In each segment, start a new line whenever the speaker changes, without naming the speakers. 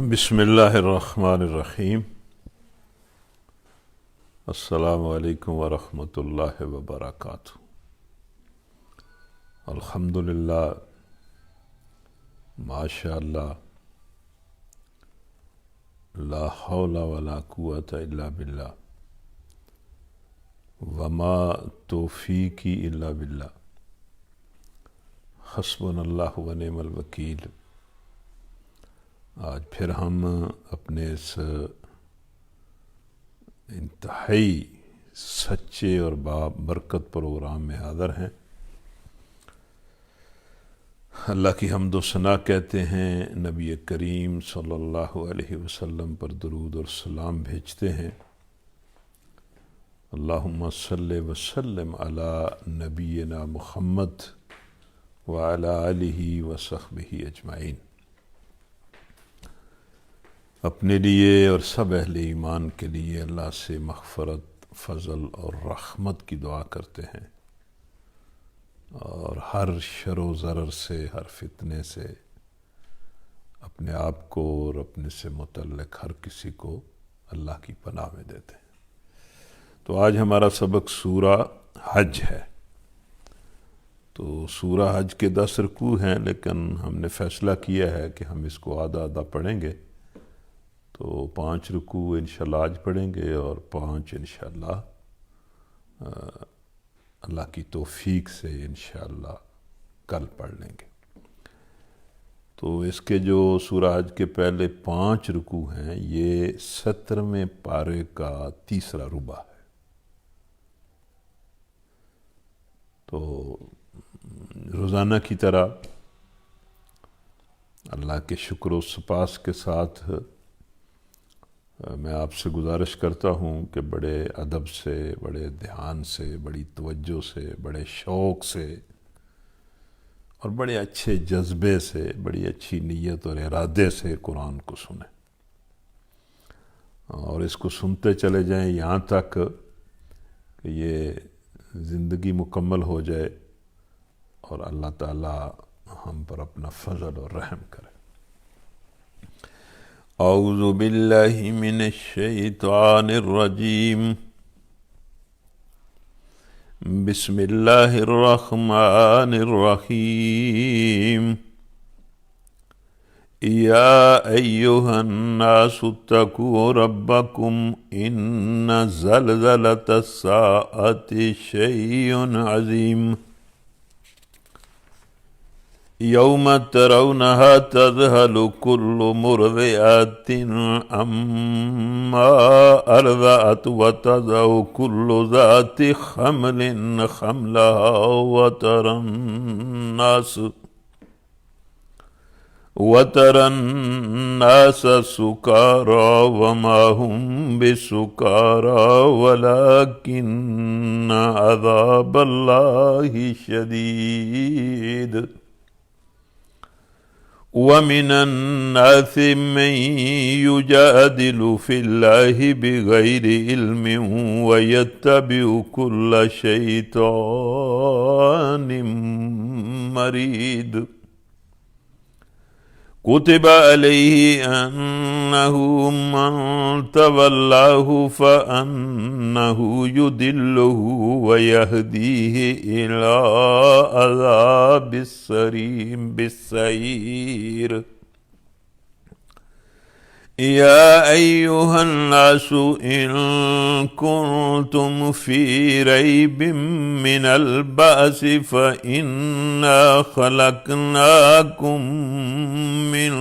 بسم اللہ الرحمن الرحیم۔ السلام علیکم ورحمۃ اللہ وبرکاتہ۔ الحمدللہ، ماشاء اللہ، لا حول ولا قوۃ الا باللہ، وما توفیقی الا باللہ، حسبنا اللہ ونعم الوکیل۔ آج پھر ہم اپنے اس انتہائی سچے اور بابرکت پروگرام میں حاضر ہیں۔ اللہ کی حمد و ثنا کہتے ہیں، نبی کریم صلی اللہ علیہ وسلم پر درود اور سلام بھیجتے ہیں۔ اللہم صلی وسلم علی نبینا محمد وعلی آلہ وصحبہ اجمعین۔ اپنے لیے اور سب اہل ایمان کے لیے اللہ سے مغفرت، فضل اور رحمت کی دعا کرتے ہیں، اور ہر شر و ضرر سے، ہر فتنے سے اپنے آپ کو اور اپنے سے متعلق ہر کسی کو اللہ کی پناہ میں دیتے ہیں۔ تو آج ہمارا سبق سورہ حج ہے۔ تو سورہ حج کے 10 رکوع ہیں، لیکن ہم نے فیصلہ کیا ہے کہ ہم اس کو آدھا آدھا پڑھیں گے۔ تو 5 رکوع انشاءاللہ آج پڑھیں گے، اور 5 انشاءاللہ اللہ کی توفیق سے انشاءاللہ کل پڑھ لیں گے۔ تو اس کے جو سورہ حج کے پہلے 5 رکوع ہیں، یہ 17ویں پارے کا 3 ربع ہے۔ تو روزانہ کی طرح اللہ کے شکر و سپاس کے ساتھ میں آپ سے گزارش کرتا ہوں کہ بڑے ادب سے، بڑے دھیان سے، بڑی توجہ سے، بڑے شوق سے اور بڑے اچھے جذبے سے، بڑی اچھی نیت اور ارادے سے قرآن کو سنیں، اور اس کو سنتے چلے جائیں یہاں تک کہ یہ زندگی مکمل ہو جائے اور اللہ تعالی ہم پر اپنا فضل اور رحم کرے۔ اعوذ باللہ من الشیطان الرجیم، بسم اللہ الرحمن الرحیم۔ یا ایہا الناس اتقوا ربکم ان زلزلۃ الساعۃ شیء عظیم، یوم ترونها تذہل کل مرضعۃ عما ارضعت وتضع کل ذات حمل حملها وترى الناس سکارى وما هم بسکارى ولكن عذاب اللہ شدید، وَمِنَ النَّاسِ مَن يُجَادِلُ فِي اللَّهِ بِغَيْرِ عِلْمٍ وَيَتَّبِعُ كُلَّ شَيْطَانٍ مَرِيدٍ، كُتِبَ عَلَيْهِ أَنَّهُ مَن تَوَلَّاهُ فَأَنَّهُ يُضِلُّهُ وَيَهْدِيهِ إِلَىٰ عَذَابِ السَّعِيرِ۔ يا أيها الناس إن كنتم في ريب من البعث فإنا خلقناكم من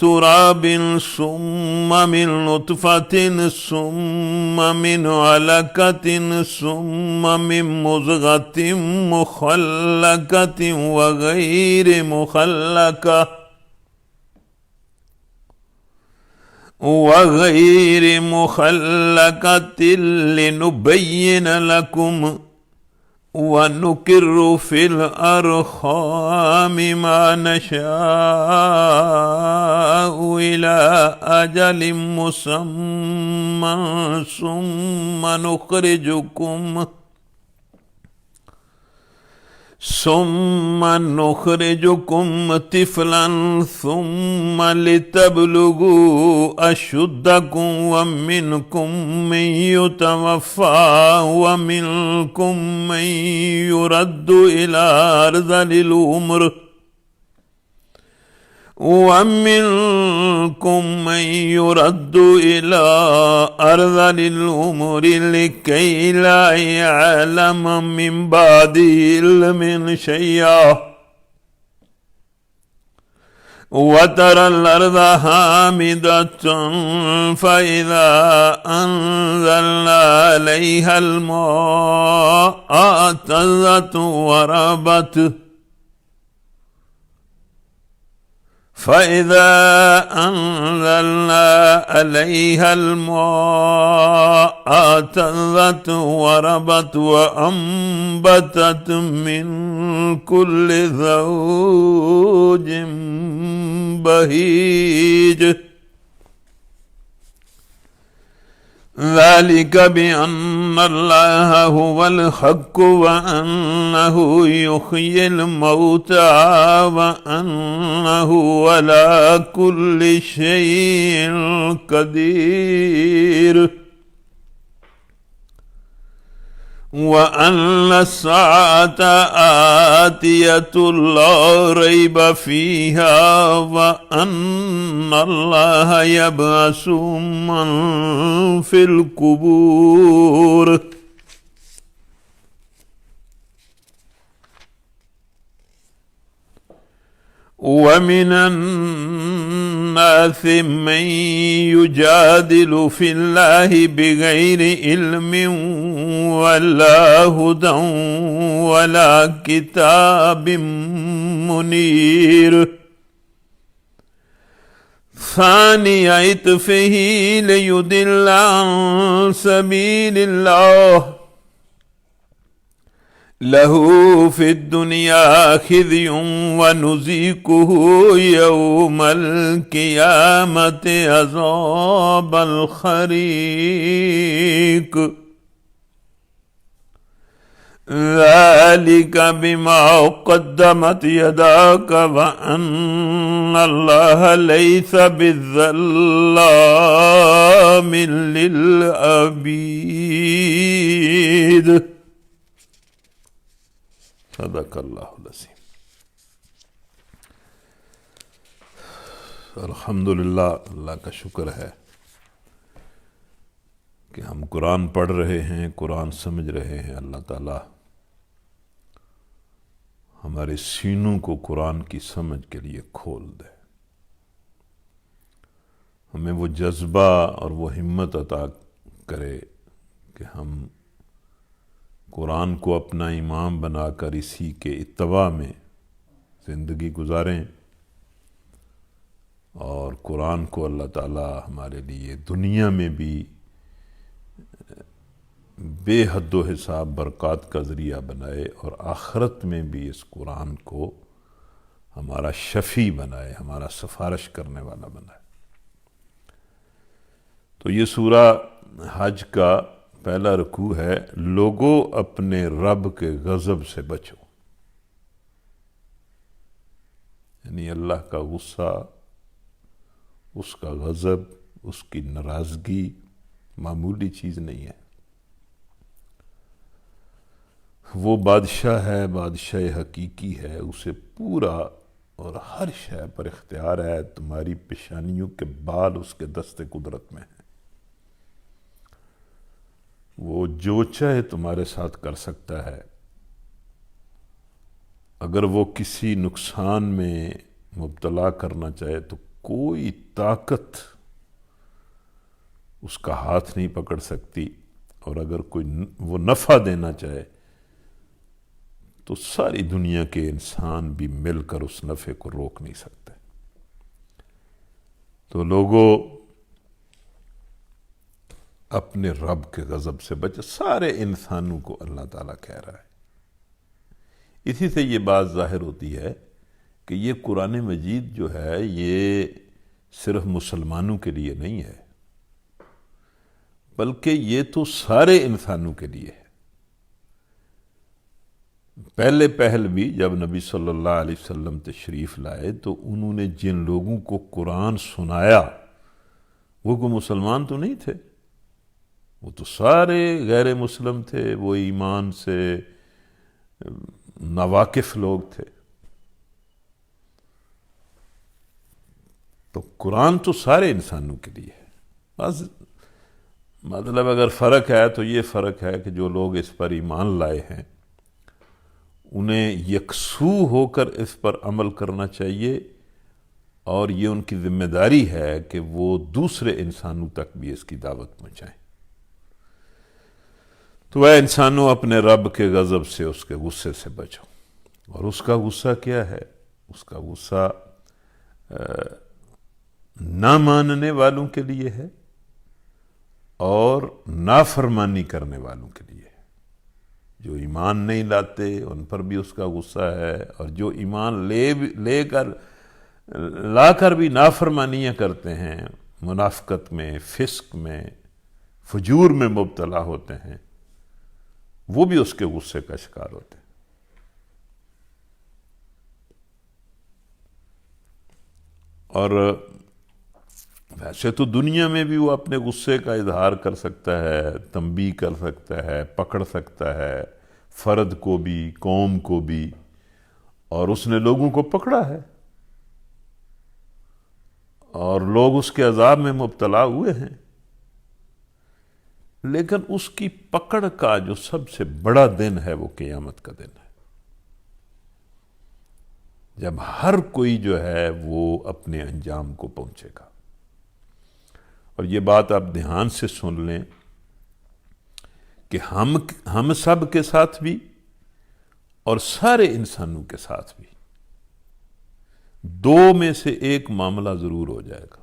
تراب ثم من نطفة ثم من علقة ثم من مضغة مخلقة وغير مخلقة لنبين لكم، وَنُقِرُّ فِي الْأَرْحَامِ مَا نَشَاءُ إلى أجل مسمى ثم نخرجكم طفلا ثم لتبلغوا أشدكم ومنكم من يتوفى ومنكم من يرد إلى أرذل العمر لكي لا يعلم من بعد علم شيئا وترى الأرض هامدة فإذا أنزلنا عليها الماء اهتزت وربت فإذا أنزلنا عليها الماء اهتزت وربت وأنبتت من كل زوج بهيج ذلك بأن الله هو الحق وأنه يحيي الموتى وأنه على كل شيء قدير وأن الساعة آتية لا ريب فيها وأن الله يبعث من في القبور ومن الناس من يجادل في الله بغير علم ولا هدى ولا كتاب منير ثاني عطفه ليضل عن سبيل الله له في الدنيا خزي ونذيقه يوم القيامة عذاب الحريق ذلك بما قدمت يداك وأن الله ليس بالظلام للعبيد صدق اللہ العظیم۔ الحمدللہ، اللہ کا شکر ہے کہ ہم قرآن پڑھ رہے ہیں، قرآن سمجھ رہے ہیں۔ اللہ تعالیٰ ہمارے سینوں کو قرآن کی سمجھ کے لیے کھول دے، ہمیں وہ جذبہ اور وہ ہمت عطا کرے کہ ہم قرآن کو اپنا امام بنا کر اسی کے اتباع میں زندگی گزاریں، اور قرآن کو اللہ تعالیٰ ہمارے لیے دنیا میں بھی بے حد و حساب برکات کا ذریعہ بنائے، اور آخرت میں بھی اس قرآن کو ہمارا شفیع بنائے، ہمارا سفارش کرنے والا بنائے۔ تو یہ سورہ حج کا پہلا رکوع ہے، لوگو اپنے رب کے غضب سے بچو، یعنی اللہ کا غصہ، اس کا غضب، اس کی ناراضگی معمولی چیز نہیں ہے۔ وہ بادشاہ ہے، بادشاہ حقیقی ہے، اسے پورا اور ہر شے پر اختیار ہے، تمہاری پیشانیوں کے بال اس کے دست قدرت میں ہیں، وہ جو چاہے تمہارے ساتھ کر سکتا ہے۔ اگر وہ کسی نقصان میں مبتلا کرنا چاہے تو کوئی طاقت اس کا ہاتھ نہیں پکڑ سکتی، اور اگر کوئی وہ نفع دینا چاہے تو ساری دنیا کے انسان بھی مل کر اس نفع کو روک نہیں سکتے۔ تو لوگوں اپنے رب کے غضب سے بچے، سارے انسانوں کو اللہ تعالیٰ کہہ رہا ہے۔ اسی سے یہ بات ظاہر ہوتی ہے کہ یہ قرآن مجید جو ہے یہ صرف مسلمانوں کے لیے نہیں ہے، بلکہ یہ تو سارے انسانوں کے لیے ہے۔ پہل بھی جب نبی صلی اللہ علیہ وسلم تشریف لائے تو انہوں نے جن لوگوں کو قرآن سنایا وہ کوئی مسلمان تو نہیں تھے، وہ تو سارے غیر مسلم تھے، وہ ایمان سے ناواقف لوگ تھے۔ تو قرآن تو سارے انسانوں کے لیے ہے، بس مطلب اگر فرق ہے تو یہ فرق ہے کہ جو لوگ اس پر ایمان لائے ہیں انہیں یکسو ہو کر اس پر عمل کرنا چاہیے، اور یہ ان کی ذمہ داری ہے کہ وہ دوسرے انسانوں تک بھی اس کی دعوت پہنچائیں۔ تو اے انسانوں، اپنے رب کے غضب سے، اس کے غصے سے بچو۔ اور اس کا غصہ کیا ہے؟ اس کا غصہ نہ ماننے والوں کے لیے ہے اور نافرمانی کرنے والوں کے لیے ہے۔ جو ایمان نہیں لاتے ان پر بھی اس کا غصہ ہے، اور جو ایمان لا کر بھی نافرمانیاں کرتے ہیں، منافقت میں، فسق میں، فجور میں مبتلا ہوتے ہیں، وہ بھی اس کے غصے کا شکار ہوتے ہیں۔ اور ویسے تو دنیا میں بھی وہ اپنے غصے کا اظہار کر سکتا ہے، تنبیہ کر سکتا ہے، پکڑ سکتا ہے، فرد کو بھی، قوم کو بھی، اور اس نے لوگوں کو پکڑا ہے اور لوگ اس کے عذاب میں مبتلا ہوئے ہیں۔ لیکن اس کی پکڑ کا جو سب سے بڑا دن ہے وہ قیامت کا دن ہے، جب ہر کوئی جو ہے وہ اپنے انجام کو پہنچے گا۔ اور یہ بات آپ دھیان سے سن لیں کہ ہم سب کے ساتھ بھی اور سارے انسانوں کے ساتھ بھی دو میں سے ایک معاملہ ضرور ہو جائے گا،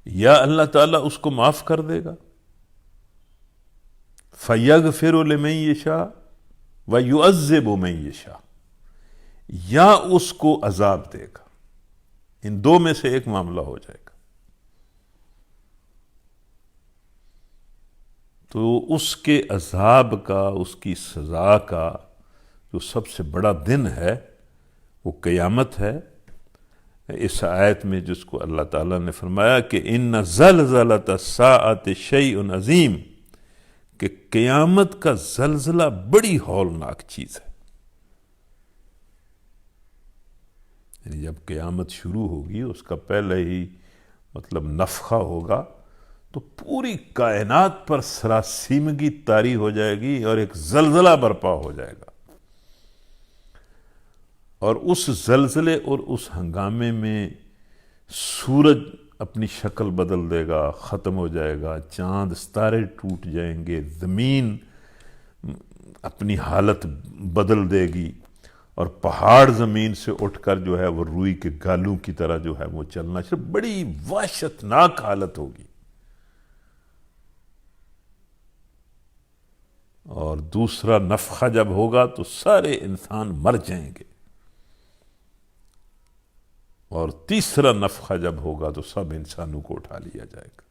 یا اللہ تعالیٰ اس کو معاف کر دے گا، فَيَغْفِرُ لِمَن يَشَاءُ وَيُعَذِّبُ مَن يَشَاءُ، یا اس کو عذاب دے گا۔ ان دو میں سے ایک معاملہ ہو جائے گا۔ تو اس کے عذاب کا، اس کی سزا کا جو سب سے بڑا دن ہے وہ قیامت ہے۔ اس آیت میں جس کو اللہ تعالیٰ نے فرمایا کہ ان زلزلۃ الساعۃ شیء عظیم، کہ قیامت کا زلزلہ بڑی ہولناک چیز ہے۔ یعنی جب قیامت شروع ہوگی، اس کا پہلے ہی مطلب نفخہ ہوگا تو پوری کائنات پر سراسیمگی طاری ہو جائے گی اور ایک زلزلہ برپا ہو جائے گا۔ اور اس زلزلے اور اس ہنگامے میں سورج اپنی شکل بدل دے گا، ختم ہو جائے گا، چاند ستارے ٹوٹ جائیں گے، زمین اپنی حالت بدل دے گی، اور پہاڑ زمین سے اٹھ کر جو ہے وہ روئی کے گالوں کی طرح جو ہے وہ چلنا شروع، بڑی وحشتناک حالت ہوگی۔ اور دوسرا نفخہ جب ہوگا تو سارے انسان مر جائیں گے، اور تیسرا نفخہ جب ہوگا تو سب انسانوں کو اٹھا لیا جائے گا۔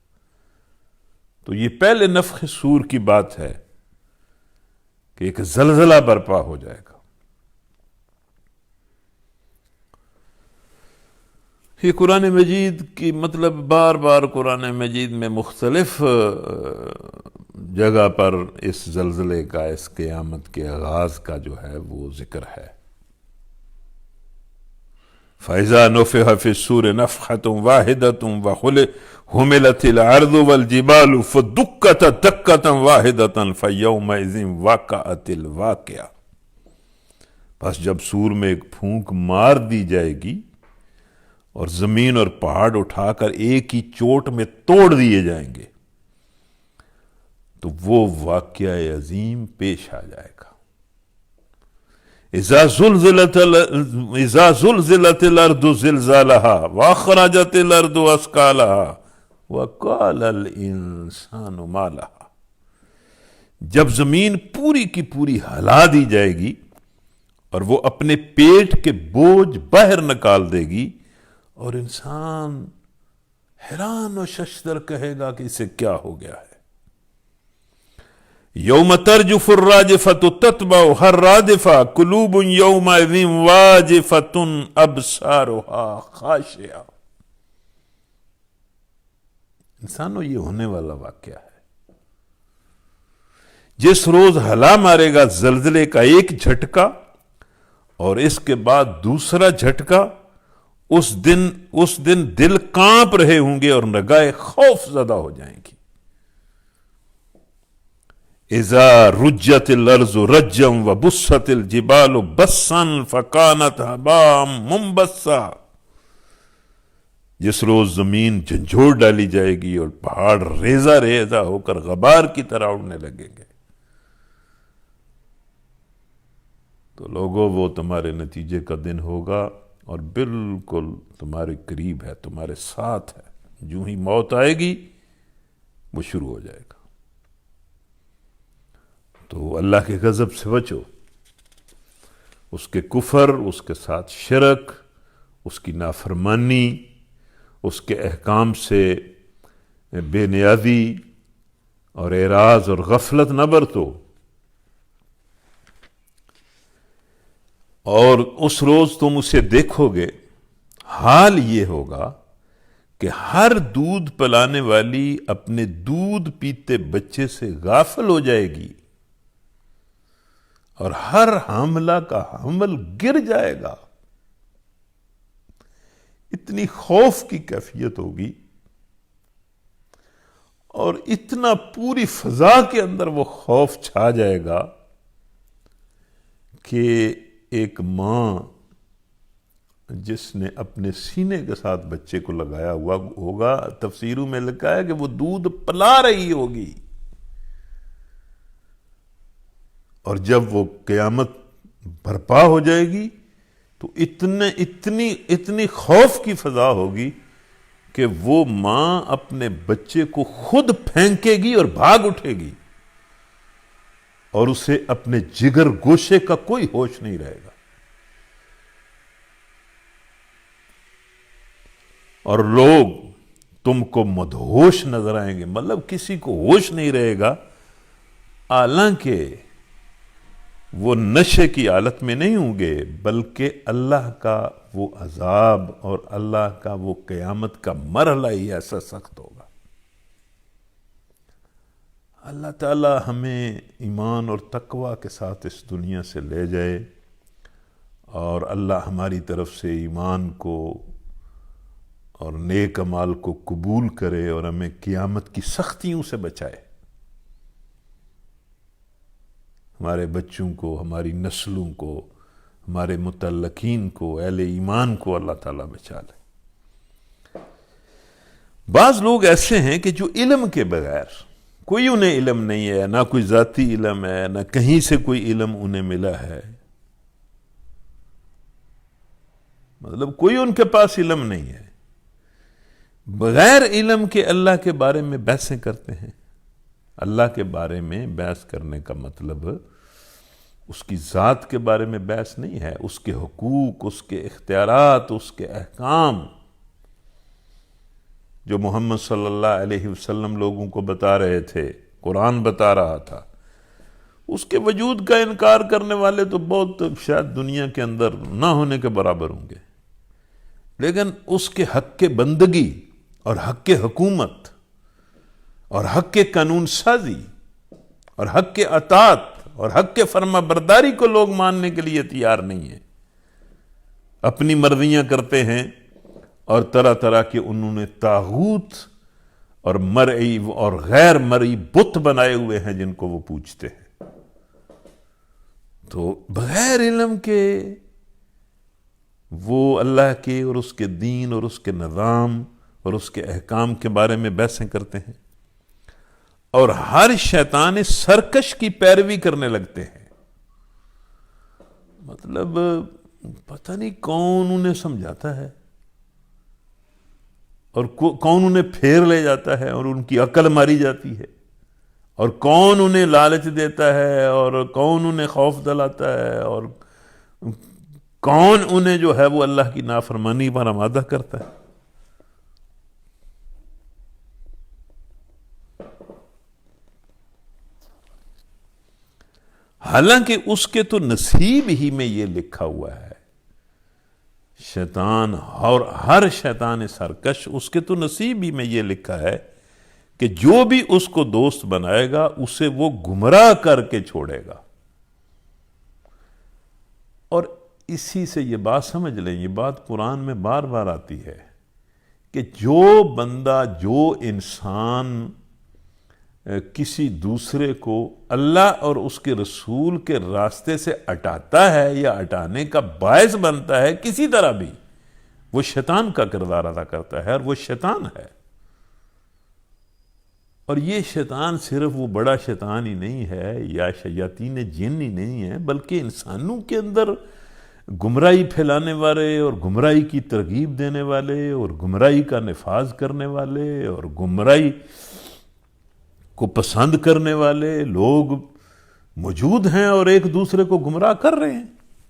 تو یہ پہلے نفخ صور کی بات ہے کہ ایک زلزلہ برپا ہو جائے گا۔ یہ قرآن مجید کی مطلب بار بار قرآن مجید میں مختلف جگہ پر اس زلزلے کا، اس قیامت کے آغاز کا جو ہے وہ ذکر ہے۔ فَإِذَا نُفِخَ فِي الصُّورِ نَفْخَةٌ وَاحِدَةٌ وَحُمِلَتِ الْأَرْضُ وَالْجِبَالُ فَدُكَّتْ دَكَّةً وَاحِدَةً فَيَوْمَئِذٍ وَقَعَتِ الْوَاقِعَةُ، بس جب سور میں ایک پھونک مار دی جائے گی اور زمین اور پہاڑ اٹھا کر ایک ہی چوٹ میں توڑ دیے جائیں گے تو وہ واقعہ عظیم پیش آ جائے گا۔ اذا زلزلت الارض زلزالها واخرجت الارض اثقالها وقال الانسان ما لها، جب زمین پوری کی پوری ہلا دی جائے گی اور وہ اپنے پیٹ کے بوجھ باہر نکال دے گی، اور انسان حیران و ششدر کہے گا کہ اسے کیا ہو گیا ہے. یوم ترجف الراجفۃ تتبعها الرادفۃ قلوب یومئذ واجفۃ ابصارها خاشعہ. انسانوں یہ ہونے والا واقعہ ہے. جس روز ہلا مارے گا زلزلے کا ایک جھٹکا اور اس کے بعد دوسرا جھٹکا، اس دن دل کانپ رہے ہوں گے اور نگاہیں خوف زدہ ہو جائیں گی. اذا رجت الارض رجا وبست الجبال بسا فکانت ہباء منبثا. جس روز زمین جھنجھوڑ ڈالی جائے گی اور پہاڑ ریزہ ریزہ ہو کر غبار کی طرح اڑنے لگیں گے. تو لوگوں وہ تمہارے نتیجے کا دن ہوگا اور بالکل تمہارے قریب ہے، تمہارے ساتھ ہے. جو ہی موت آئے گی وہ شروع ہو جائے گا. تو اللہ کے غضب سے بچو، اس کے کفر، اس کے ساتھ شرک، اس کی نافرمانی، اس کے احکام سے بے نیازی اور اعراض اور غفلت نہ برتو. اور اس روز تم اسے دیکھو گے، حال یہ ہوگا کہ ہر دودھ پلانے والی اپنے دودھ پیتے بچے سے غافل ہو جائے گی اور ہر حاملہ کا حمل گر جائے گا. اتنی خوف کی کیفیت ہوگی اور اتنا پوری فضا کے اندر وہ خوف چھا جائے گا کہ ایک ماں جس نے اپنے سینے کے ساتھ بچے کو لگایا ہوا ہوگا، تفسیروں میں لکھا ہے کہ وہ دودھ پلا رہی ہوگی، اور جب وہ قیامت برپا ہو جائے گی تو اتنی خوف کی فضا ہوگی کہ وہ ماں اپنے بچے کو خود پھینکے گی اور بھاگ اٹھے گی اور اسے اپنے جگر گوشے کا کوئی ہوش نہیں رہے گا. اور لوگ تم کو مدہوش نظر آئیں گے، مطلب کسی کو ہوش نہیں رہے گا، حالانکہ وہ نشے کی حالت میں نہیں ہوں گے، بلکہ اللہ کا وہ عذاب اور اللہ کا وہ قیامت کا مرحلہ ہی ایسا سخت ہوگا. اللہ تعالی ہمیں ایمان اور تقوی کے ساتھ اس دنیا سے لے جائے، اور اللہ ہماری طرف سے ایمان کو اور نیک اعمال کو قبول کرے اور ہمیں قیامت کی سختیوں سے بچائے. ہمارے بچوں کو، ہماری نسلوں کو، ہمارے متعلقین کو، اہل ایمان کو اللہ تعالیٰ بچا لے. بعض لوگ ایسے ہیں کہ جو علم کے بغیر، کوئی انہیں علم نہیں ہے، نہ کوئی ذاتی علم ہے، نہ کہیں سے کوئی علم انہیں ملا ہے، مطلب کوئی ان کے پاس علم نہیں ہے، بغیر علم کے اللہ کے بارے میں بحثیں کرتے ہیں. اللہ کے بارے میں بحث کرنے کا مطلب اس کی ذات کے بارے میں بحث نہیں ہے، اس کے حقوق، اس کے اختیارات، اس کے احکام جو محمد صلی اللہ علیہ وسلم لوگوں کو بتا رہے تھے، قرآن بتا رہا تھا. اس کے وجود کا انکار کرنے والے تو بہت شاید دنیا کے اندر نہ ہونے کے برابر ہوں گے، لیکن اس کے حق کے بندگی اور حق کے حکومت اور حق کے قانون سازی اور حق کے اطاعت اور حق کے فرما برداری کو لوگ ماننے کے لیے تیار نہیں ہیں. اپنی مرضیاں کرتے ہیں اور طرح طرح کے انہوں نے طاغوت اور مرئی اور غیر مرئی بت بنائے ہوئے ہیں جن کو وہ پوجتے ہیں. تو بغیر علم کے وہ اللہ کے اور اس کے دین اور اس کے نظام اور اس کے احکام کے بارے میں بحثیں کرتے ہیں، اور ہر شیطان سرکش کی پیروی کرنے لگتے ہیں. مطلب پتہ نہیں کون انہیں سمجھاتا ہے اور کون انہیں پھیر لے جاتا ہے اور ان کی عقل ماری جاتی ہے، اور کون انہیں لالچ دیتا ہے اور کون انہیں خوف دلاتا ہے اور کون انہیں جو ہے وہ اللہ کی نافرمانی پر آمادہ کرتا ہے؟ حالانکہ اس کے تو نصیب ہی میں یہ لکھا ہوا ہے، شیطان اور ہر شیطان سرکش، اس کے تو نصیب ہی میں یہ لکھا ہے کہ جو بھی اس کو دوست بنائے گا اسے وہ گمراہ کر کے چھوڑے گا۔ اور اسی سے یہ بات سمجھ لیں، یہ بات قرآن میں بار بار آتی ہے کہ جو بندہ، جو انسان کسی دوسرے کو اللہ اور اس کے رسول کے راستے سے ہٹاتا ہے یا ہٹانے کا باعث بنتا ہے کسی طرح بھی، وہ شیطان کا کردار ادا کرتا ہے، اور وہ شیطان ہے۔ اور یہ شیطان صرف وہ بڑا شیطان ہی نہیں ہے یا شیاطین جن ہی نہیں ہے، بلکہ انسانوں کے اندر گمراہی پھیلانے والے اور گمراہی کی ترغیب دینے والے اور گمراہی کا نفاذ کرنے والے اور گمراہی کو پسند کرنے والے لوگ موجود ہیں، اور ایک دوسرے کو گمراہ کر رہے ہیں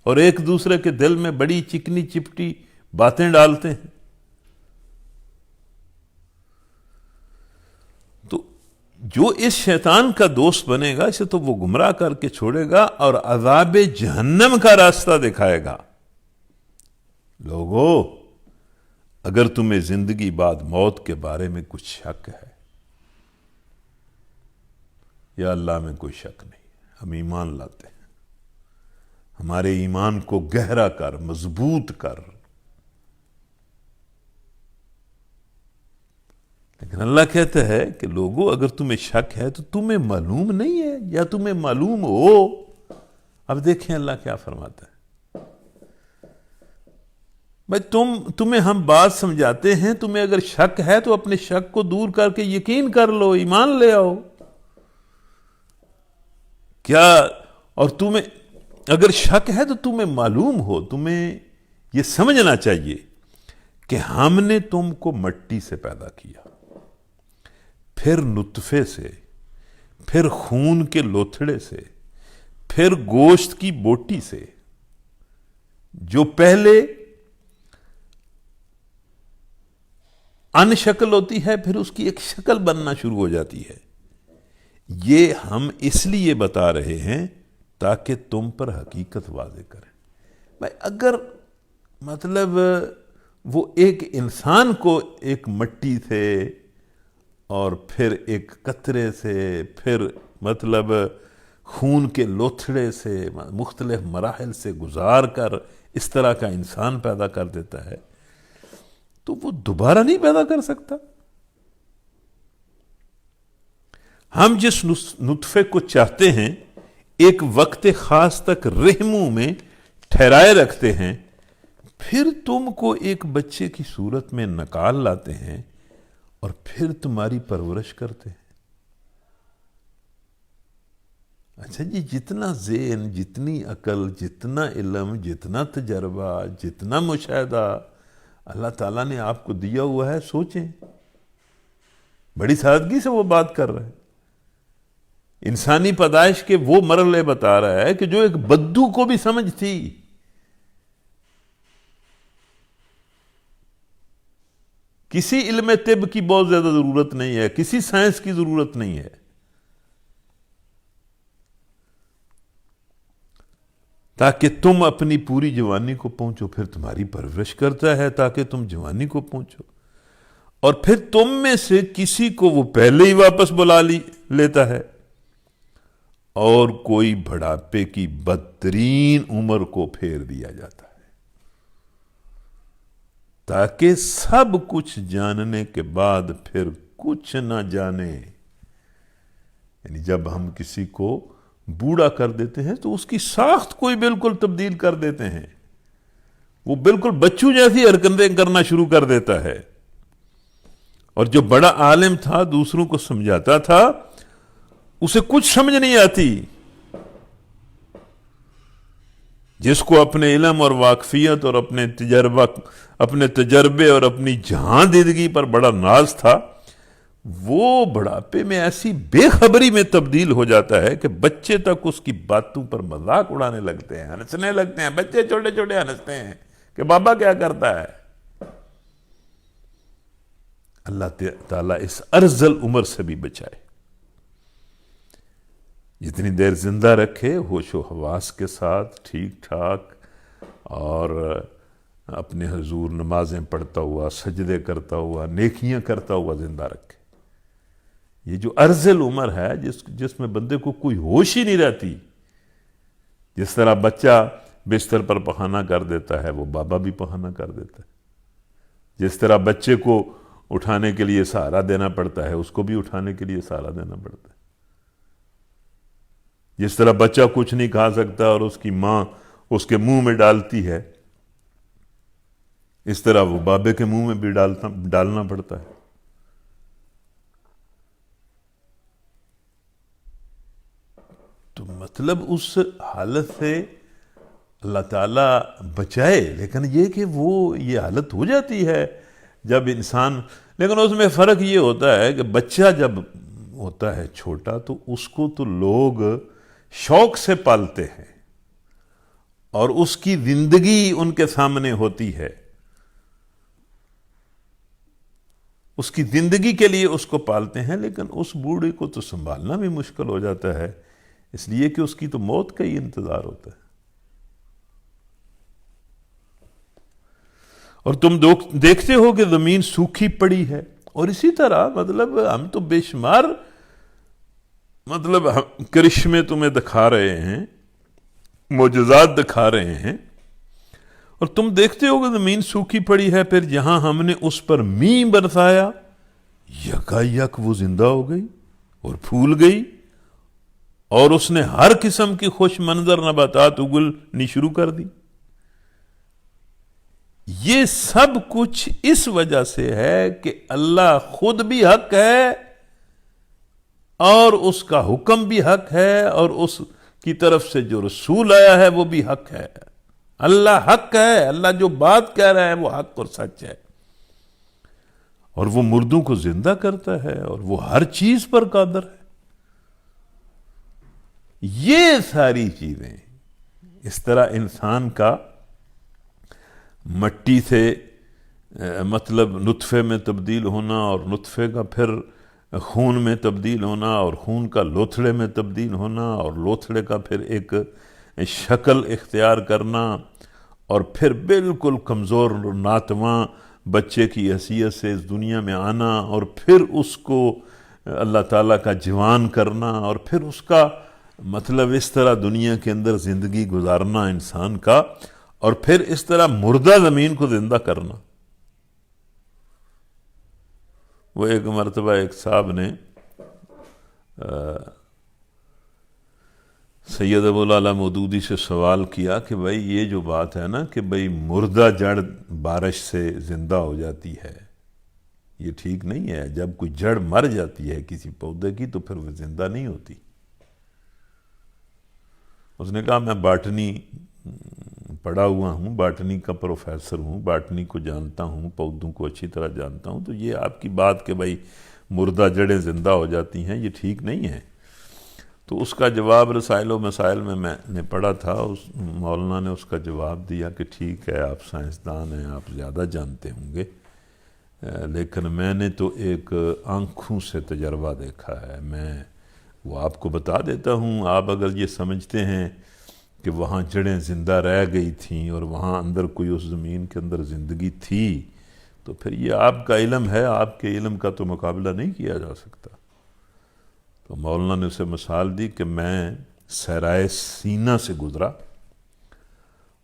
اور ایک دوسرے کے دل میں بڑی چکنی چپٹی باتیں ڈالتے ہیں۔ تو جو اس شیطان کا دوست بنے گا اسے تو وہ گمراہ کر کے چھوڑے گا اور عذاب جہنم کا راستہ دکھائے گا۔ لوگو، اگر تمہیں زندگی بعد موت کے بارے میں کچھ شک ہے، یا اللہ میں کوئی شک نہیں، ہم ایمان لاتے ہیں، ہمارے ایمان کو گہرا کر، مضبوط کر، لیکن اللہ کہتا ہے کہ لوگوں اگر تمہیں شک ہے تو تمہیں معلوم نہیں ہے یا تمہیں معلوم ہو۔ اب دیکھیں اللہ کیا فرماتا ہے، بھائی تمہیں ہم بات سمجھاتے ہیں، تمہیں اگر شک ہے تو اپنے شک کو دور کر کے یقین کر لو، ایمان لے آؤ۔ کیا اور تمہیں اگر شک ہے تو تمہیں معلوم ہو، تمہیں یہ سمجھنا چاہیے کہ ہم نے تم کو مٹی سے پیدا کیا، پھر نطفے سے، پھر خون کے لوتھڑے سے، پھر گوشت کی بوٹی سے، جو پہلے ان شکل ہوتی ہے پھر اس کی ایک شکل بننا شروع ہو جاتی ہے۔ یہ ہم اس لیے بتا رہے ہیں تاکہ تم پر حقیقت واضح کریں۔ بھائی اگر مطلب وہ ایک انسان کو ایک مٹی سے اور پھر ایک قطرے سے، پھر مطلب خون کے لوتھڑے سے، مختلف مراحل سے گزار کر اس طرح کا انسان پیدا کر دیتا ہے تو وہ دوبارہ نہیں پیدا کر سکتا۔ ہم جس نطفے کو چاہتے ہیں ایک وقت خاص تک رحموں میں ٹھہرائے رکھتے ہیں، پھر تم کو ایک بچے کی صورت میں نکال لاتے ہیں اور پھر تمہاری پرورش کرتے ہیں۔ اچھا جی، جتنا ذہن، جتنی عقل، جتنا علم، جتنا تجربہ، جتنا مشاہدہ اللہ تعالیٰ نے آپ کو دیا ہوا ہے، سوچیں، بڑی سادگی سے وہ بات کر رہے ہیں۔ انسانی پیدائش کے وہ مرحلے بتا رہا ہے کہ جو ایک بدو کو بھی سمجھ تھی۔ کسی علم طب کی بہت زیادہ ضرورت نہیں ہے، کسی سائنس کی ضرورت نہیں ہے، تاکہ تم اپنی پوری جوانی کو پہنچو، پھر تمہاری پرورش کرتا ہے تاکہ تم جوانی کو پہنچو، اور پھر تم میں سے کسی کو وہ پہلے ہی واپس بلا لیتا ہے، اور کوئی بڑھاپے کی بدترین عمر کو پھیر دیا جاتا ہے، تاکہ سب کچھ جاننے کے بعد پھر کچھ نہ جانے۔ یعنی جب ہم کسی کو بوڑھا کر دیتے ہیں تو اس کی ساخت کوئی بالکل تبدیل کر دیتے ہیں، وہ بالکل بچوں جیسی حرکتیں کرنا شروع کر دیتا ہے، اور جو بڑا عالم تھا، دوسروں کو سمجھاتا تھا، اسے کچھ سمجھ نہیں آتی۔ جس کو اپنے علم اور واقفیت اور اپنے تجربے اور اپنی جہاں دیدگی پر بڑا ناز تھا، وہ بڑھاپے میں ایسی بے خبری میں تبدیل ہو جاتا ہے کہ بچے تک اس کی باتوں پر مذاق اڑانے لگتے ہیں، ہنسنے لگتے ہیں، بچے چھوٹے چھوٹے ہنستے ہیں کہ بابا کیا کرتا ہے۔ اللہ تعالیٰ اس ارذل عمر سے بھی بچائے، جتنی دیر زندہ رکھے ہوش و حواس کے ساتھ ٹھیک ٹھاک، اور اپنے حضور نمازیں پڑھتا ہوا، سجدے کرتا ہوا، نیکیاں کرتا ہوا زندہ رکھے۔ یہ جو ارذل عمر ہے جس میں بندے کو کوئی ہوش ہی نہیں رہتی، جس طرح بچہ بستر پر پخانہ کر دیتا ہے وہ بابا بھی پخانہ کر دیتا ہے، جس طرح بچے کو اٹھانے کے لیے سہارا دینا پڑتا ہے اس کو بھی اٹھانے کے لیے سہارا دینا پڑتا ہے، جس طرح بچہ کچھ نہیں کھا سکتا اور اس کی ماں اس کے منہ میں ڈالتی ہے، اس طرح وہ بابے کے منہ میں بھی ڈالنا پڑتا ہے۔ تو مطلب اس حالت سے اللہ تعالیٰ بچائے، لیکن یہ کہ وہ یہ حالت ہو جاتی ہے جب انسان، لیکن اس میں فرق یہ ہوتا ہے کہ بچہ جب ہوتا ہے چھوٹا تو اس کو تو لوگ شوق سے پالتے ہیں اور اس کی زندگی ان کے سامنے ہوتی ہے، اس کی زندگی کے لیے اس کو پالتے ہیں، لیکن اس بوڑھے کو تو سنبھالنا بھی مشکل ہو جاتا ہے، اس لیے کہ اس کی تو موت کا ہی انتظار ہوتا ہے۔ اور تم دیکھتے ہو کہ زمین سوکھی پڑی ہے، اور اسی طرح مطلب ہم تو بے شمار مطلب کرشمے تمہیں دکھا رہے ہیں، معجزات دکھا رہے ہیں، اور تم دیکھتے ہو کہ زمین سوکھی پڑی ہے، پھر جہاں ہم نے اس پر مینہ برسایا یکا یک وہ زندہ ہو گئی اور پھول گئی، اور اس نے ہر قسم کی خوش منظر نباتات اگلنی شروع کر دی۔ یہ سب کچھ اس وجہ سے ہے کہ اللہ خود بھی حق ہے اور اس کا حکم بھی حق ہے، اور اس کی طرف سے جو رسول آیا ہے وہ بھی حق ہے۔ اللہ حق ہے، اللہ جو بات کہہ رہا ہے وہ حق اور سچ ہے، اور وہ مردوں کو زندہ کرتا ہے، اور وہ ہر چیز پر قادر ہے۔ یہ ساری چیزیں اس طرح انسان کا مٹی سے مطلب نطفے میں تبدیل ہونا، اور نطفے کا پھر خون میں تبدیل ہونا، اور خون کا لوتھڑے میں تبدیل ہونا، اور لوتھڑے کا پھر ایک شکل اختیار کرنا، اور پھر بالکل کمزور ناتواں بچے کی حیثیت سے اس دنیا میں آنا، اور پھر اس کو اللہ تعالیٰ کا جوان کرنا، اور پھر اس کا مطلب اس طرح دنیا کے اندر زندگی گزارنا انسان کا، اور پھر اس طرح مردہ زمین کو زندہ کرنا۔ وہ ایک مرتبہ ایک صاحب نے سید ابو العلا مودودی سے سوال کیا کہ بھائی یہ جو بات ہے نا کہ بھائی مردہ جڑ بارش سے زندہ ہو جاتی ہے، یہ ٹھیک نہیں ہے۔ جب کوئی جڑ مر جاتی ہے کسی پودے کی تو پھر وہ زندہ نہیں ہوتی۔ اس نے کہا میں باٹنی پڑھا ہوا ہوں، باٹنی کا پروفیسر ہوں، باٹنی کو جانتا ہوں، پودوں کو اچھی طرح جانتا ہوں، تو یہ آپ کی بات کہ بھائی مردہ جڑیں زندہ ہو جاتی ہیں یہ ٹھیک نہیں ہے۔ تو اس کا جواب رسائل و مسائل میں نے پڑھا تھا، اس مولانا نے اس کا جواب دیا کہ ٹھیک ہے آپ سائنسدان ہیں، آپ زیادہ جانتے ہوں گے، لیکن میں نے تو ایک آنکھوں سے تجربہ دیکھا ہے، میں وہ آپ کو بتا دیتا ہوں۔ آپ اگر یہ سمجھتے ہیں کہ وہاں جڑیں زندہ رہ گئی تھیں اور وہاں اندر کوئی اس زمین کے اندر زندگی تھی تو پھر یہ آپ کا علم ہے، آپ کے علم کا تو مقابلہ نہیں کیا جا سکتا۔ تو مولانا نے اسے مثال دی کہ میں صحرائے سینا سے گزرا،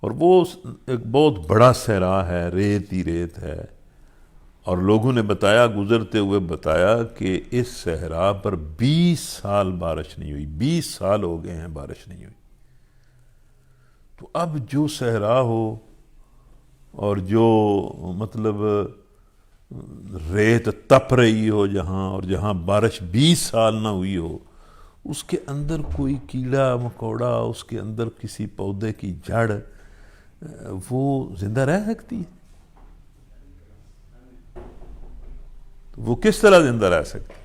اور وہ ایک بہت بڑا صحرا ہے، ریت ہی ریت ہے، اور لوگوں نے بتایا، گزرتے ہوئے بتایا کہ اس صحرا پر 20 سال بارش نہیں ہوئی، 20 سال ہو گئے ہیں بارش نہیں ہوئی۔ تو اب جو صحرا ہو اور جو مطلب ریت تپ رہی ہو جہاں، اور جہاں بارش 20 سال نہ ہوئی ہو، اس کے اندر کوئی کیڑا مکوڑا، اس کے اندر کسی پودے کی جڑ وہ زندہ رہ سکتی ہے؟ تو وہ کس طرح زندہ رہ سکتے؟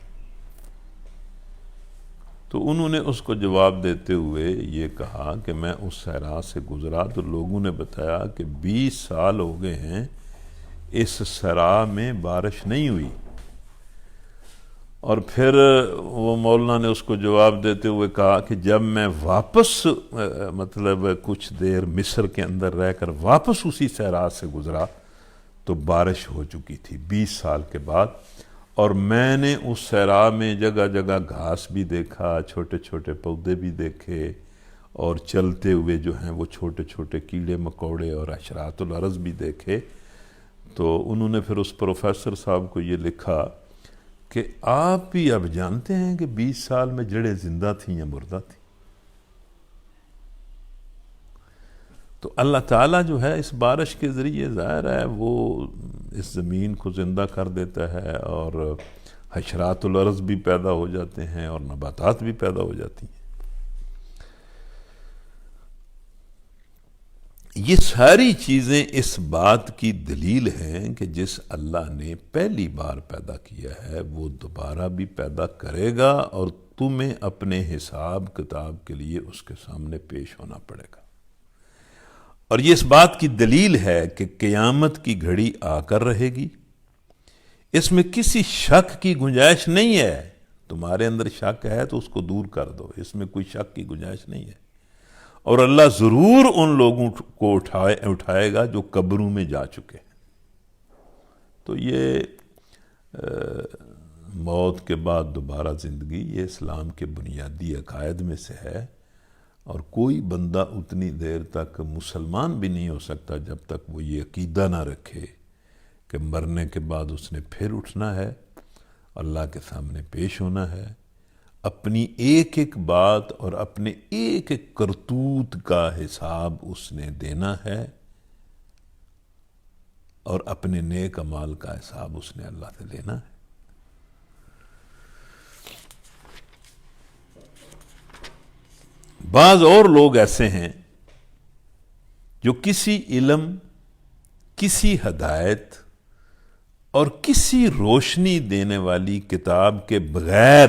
تو انہوں نے اس کو جواب دیتے ہوئے یہ کہا کہ میں اس صحرا سے گزرا تو لوگوں نے بتایا کہ 20 سال ہو گئے ہیں اس صحرا میں بارش نہیں ہوئی. اور پھر وہ مولانا نے اس کو جواب دیتے ہوئے کہا کہ جب میں واپس مطلب کچھ دیر مصر کے اندر رہ کر واپس اسی صحرا سے گزرا تو بارش ہو چکی تھی 20 سال کے بعد. اور میں نے اس صحرا میں جگہ جگہ گھاس بھی دیکھا، چھوٹے چھوٹے پودے بھی دیکھے، اور چلتے ہوئے جو ہیں وہ چھوٹے چھوٹے کیڑے مکوڑے اور حشرات الارض بھی دیکھے. تو انہوں نے پھر اس پروفیسر صاحب کو یہ لکھا کہ آپ بھی اب جانتے ہیں کہ 20 سال میں جڑیں زندہ تھیں یا مردہ تھیں. تو اللہ تعالیٰ جو ہے اس بارش کے ذریعے ظاہر ہے وہ اس زمین کو زندہ کر دیتا ہے، اور حشرات الارض بھی پیدا ہو جاتے ہیں اور نباتات بھی پیدا ہو جاتی ہیں. یہ ساری چیزیں اس بات کی دلیل ہیں کہ جس اللہ نے پہلی بار پیدا کیا ہے وہ دوبارہ بھی پیدا کرے گا، اور تمہیں اپنے حساب کتاب کے لیے اس کے سامنے پیش ہونا پڑے گا. اور یہ اس بات کی دلیل ہے کہ قیامت کی گھڑی آ کر رہے گی. اس میں کسی شک کی گنجائش نہیں ہے. تمہارے اندر شک ہے تو اس کو دور کر دو، اس میں کوئی شک کی گنجائش نہیں ہے. اور اللہ ضرور ان لوگوں کو اٹھائے گا جو قبروں میں جا چکے ہیں. تو یہ موت کے بعد دوبارہ زندگی، یہ اسلام کے بنیادی عقائد میں سے ہے. اور کوئی بندہ اتنی دیر تک مسلمان بھی نہیں ہو سکتا جب تک وہ یہ عقیدہ نہ رکھے کہ مرنے کے بعد اس نے پھر اٹھنا ہے، اللہ کے سامنے پیش ہونا ہے، اپنی ایک ایک بات اور اپنے ایک ایک کرتوت کا حساب اس نے دینا ہے، اور اپنے نیک اعمال کا حساب اس نے اللہ سے لینا ہے. بعض اور لوگ ایسے ہیں جو کسی علم، کسی ہدایت اور کسی روشنی دینے والی کتاب کے بغیر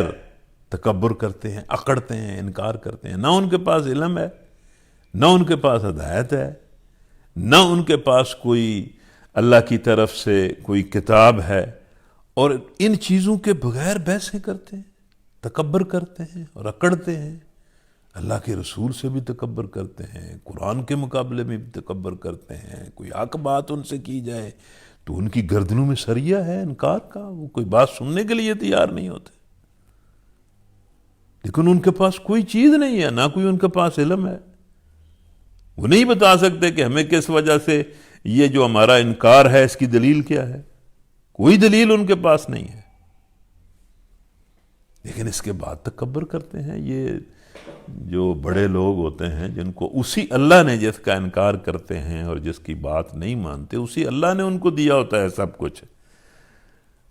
تکبر کرتے ہیں، اکڑتے ہیں، انکار کرتے ہیں. نہ ان کے پاس علم ہے، نہ ان کے پاس ہدایت ہے، نہ ان کے پاس کوئی اللہ کی طرف سے کوئی کتاب ہے، اور ان چیزوں کے بغیر بحثیں کرتے ہیں، تکبر کرتے ہیں اور اکڑتے ہیں. اللہ کے رسول سے بھی تکبر کرتے ہیں، قرآن کے مقابلے میں بھی تکبر کرتے ہیں. کوئی حق بات ان سے کی جائے تو ان کی گردنوں میں سریا ہے انکار کا، وہ کوئی بات سننے کے لیے تیار نہیں ہوتے. لیکن ان کے پاس کوئی چیز نہیں ہے، نہ کوئی ان کے پاس علم ہے. وہ نہیں بتا سکتے کہ ہمیں کس وجہ سے یہ جو ہمارا انکار ہے اس کی دلیل کیا ہے. کوئی دلیل ان کے پاس نہیں ہے، لیکن اس کے بعد تکبر کرتے ہیں. یہ جو بڑے لوگ ہوتے ہیں جن کو اسی اللہ نے جس کا انکار کرتے ہیں اور جس کی بات نہیں مانتے، اسی اللہ نے ان کو دیا ہوتا ہے سب کچھ.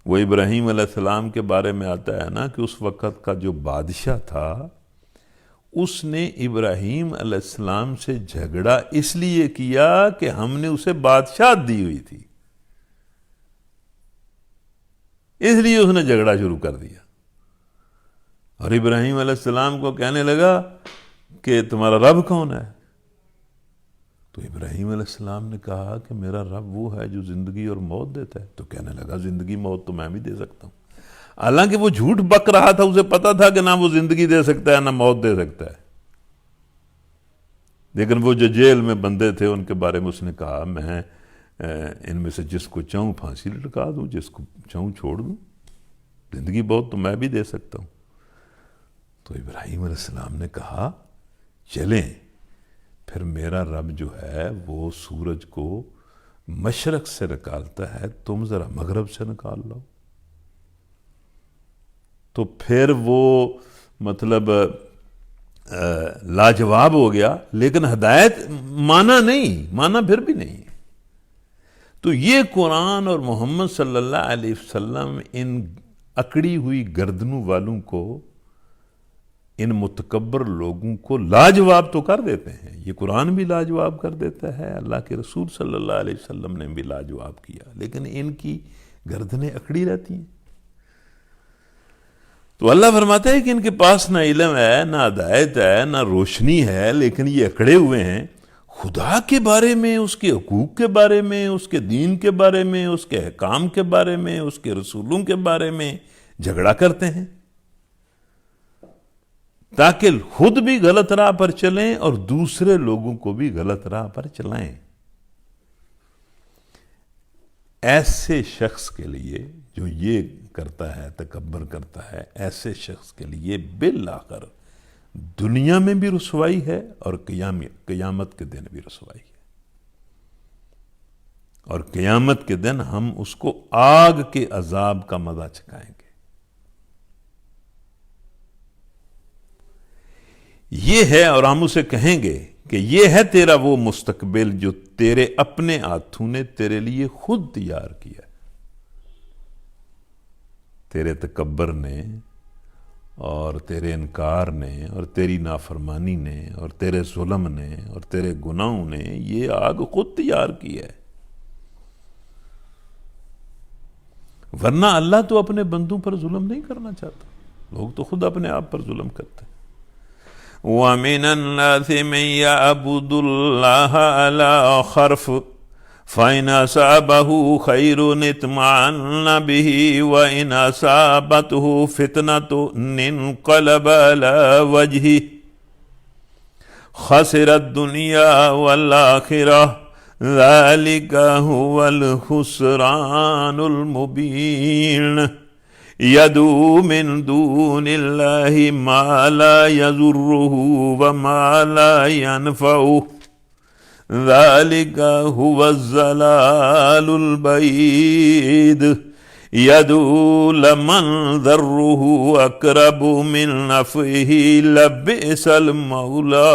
وہ ابراہیم علیہ السلام کے بارے میں آتا ہے نا کہ اس وقت کا جو بادشاہ تھا اس نے ابراہیم علیہ السلام سے جھگڑا اس لیے کیا کہ ہم نے اسے بادشاہت دی ہوئی تھی، اس لیے اس نے جھگڑا شروع کر دیا. اور ابراہیم علیہ السلام کو کہنے لگا کہ تمہارا رب کون ہے؟ تو ابراہیم علیہ السلام نے کہا کہ میرا رب وہ ہے جو زندگی اور موت دیتا ہے. تو کہنے لگا زندگی موت تو میں بھی دے سکتا ہوں. حالانکہ وہ جھوٹ بک رہا تھا، اسے پتا تھا کہ نہ وہ زندگی دے سکتا ہے نہ موت دے سکتا ہے. لیکن وہ جو جیل میں بندے تھے ان کے بارے میں اس نے کہا میں ان میں سے جس کو چاہوں پھانسی لٹکا دوں، جس کو چاہوں چھوڑ دوں، زندگی موت تو میں بھی دے سکتا ہوں. تو ابراہیم علیہ السلام نے کہا چلیں، پھر میرا رب جو ہے وہ سورج کو مشرق سے نکالتا ہے، تم ذرا مغرب سے نکال لو. تو پھر وہ مطلب لاجواب ہو گیا، لیکن ہدایت مانا نہیں، مانا پھر بھی نہیں. تو یہ قرآن اور محمد صلی اللہ علیہ وسلم ان اکڑی ہوئی گردنوں والوں کو، ان متکبر لوگوں کو لاجواب تو کر دیتے ہیں. یہ قرآن بھی لاجواب کر دیتا ہے، اللہ کے رسول صلی اللہ علیہ وسلم نے بھی لاجواب کیا، لیکن ان کی گردنیں اکڑی رہتی ہیں. تو اللہ فرماتا ہے کہ ان کے پاس نہ علم ہے، نہ ہدایت ہے، نہ روشنی ہے، لیکن یہ اکڑے ہوئے ہیں خدا کے بارے میں، اس کے حقوق کے بارے میں، اس کے دین کے بارے میں، اس کے احکام کے بارے میں، اس کے رسولوں کے بارے میں جھگڑا کرتے ہیں تاکہ خود بھی غلط راہ پر چلیں اور دوسرے لوگوں کو بھی غلط راہ پر چلائیں۔ ایسے شخص کے لیے جو یہ کرتا ہے، تکبر کرتا ہے، ایسے شخص کے لیے بالآخر دنیا میں بھی رسوائی ہے اور قیامت کے دن بھی رسوائی ہے، اور قیامت کے دن ہم اس کو آگ کے عذاب کا مزہ چکھائیں گے۔ یہ ہے، اور ہم اسے کہیں گے کہ یہ ہے تیرا وہ مستقبل جو تیرے اپنے ہاتھوں نے تیرے لیے خود تیار کیا، تیرے تکبر نے اور تیرے انکار نے اور تیری نافرمانی نے اور تیرے ظلم نے اور تیرے گناہوں نے یہ آگ خود تیار کی ہے، ورنہ اللہ تو اپنے بندوں پر ظلم نہیں کرنا چاہتا، لوگ تو خود اپنے آپ پر ظلم کرتے ہیں۔ وَمِنَ النَّاسِ مَن يَعْبُدُ اللَّهَ عَلَى خَرْفٍ فَإِنْ أَصَابَهُ خَيْرٌ اطْمَأَنَّ بِهِ وَإِنْ أَصَابَتْهُ فِتْنَةٌ انقلب عَلَى وَجْهِهِ خَسِرَ الدُّنْيَا وَالْآخِرَةَ ذَلِكَ هُوَ الْخُسْرَانُ الْمُبِينُ يَدْعُو مِن دُونِ اللَّهِ مَا لَا يَضُرُّهُ وَمَا لَا يَنفَعُهُ ذَلِكَ هُوَ الضَّلَالُ الْبَعِيدُ يَدْعُو لَمَن ضَرُّهُ أَقْرَبُ مِن نَّفْعِهِ لَبِئْسَ الْمَوْلَىٰ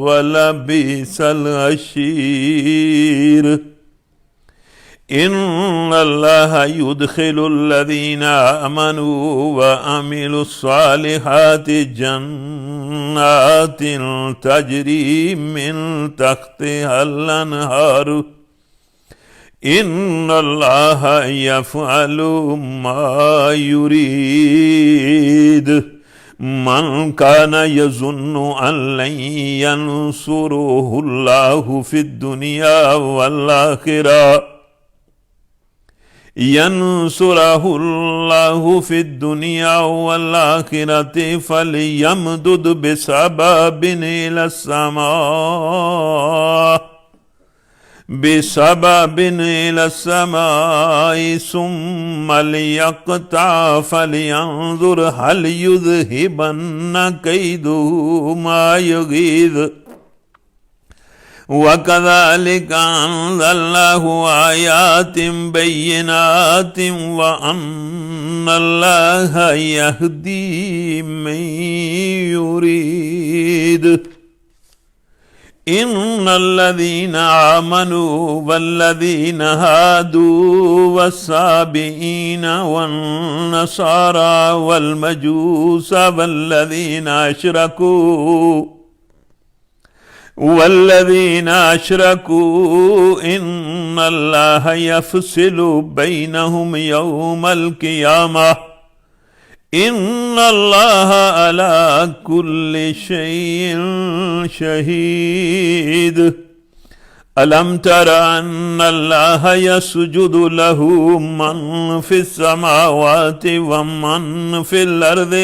وَلَبِئْسَ الْعَشِيرُ إِنَّ اللَّهَ يُدْخِلُ الَّذِينَ آمَنُوا وَعَمِلُوا الصَّالِحَاتِ جَنَّاتٍ تَجْرِي مِن تَحْتِهَا الْأَنْهَارُ إِنَّ اللَّهَ يَفْعَلُ مَا يُرِيدُ من كان يظن أن لن ينصره الله في الدنيا والآخرة ينصره الله في الدنيا والآخرة فليمدد بسبب إلى السماء ثم ليقطع فلينظر هل يذهبن كيده ما يغيظ وَكَذَلِكَ أَنزَلْنَاهُ آيَاتٍ بَيِّنَاتٍ وَأَنَّ اللَّهَ يَهْدِي مَن يُرِيدُ إِنَّ الَّذِينَ آمَنُوا وَالَّذِينَ هَادُوا وَالصَّابِئِينَ وَالنَّصَارَى وَالْمَجُوسَ والذين أشركوا إن الله يفصل بينهم يوم القيامة إن الله على كل شيء شهيد ألم تر أن الله يسجد له من في السماوات ومن في الأرض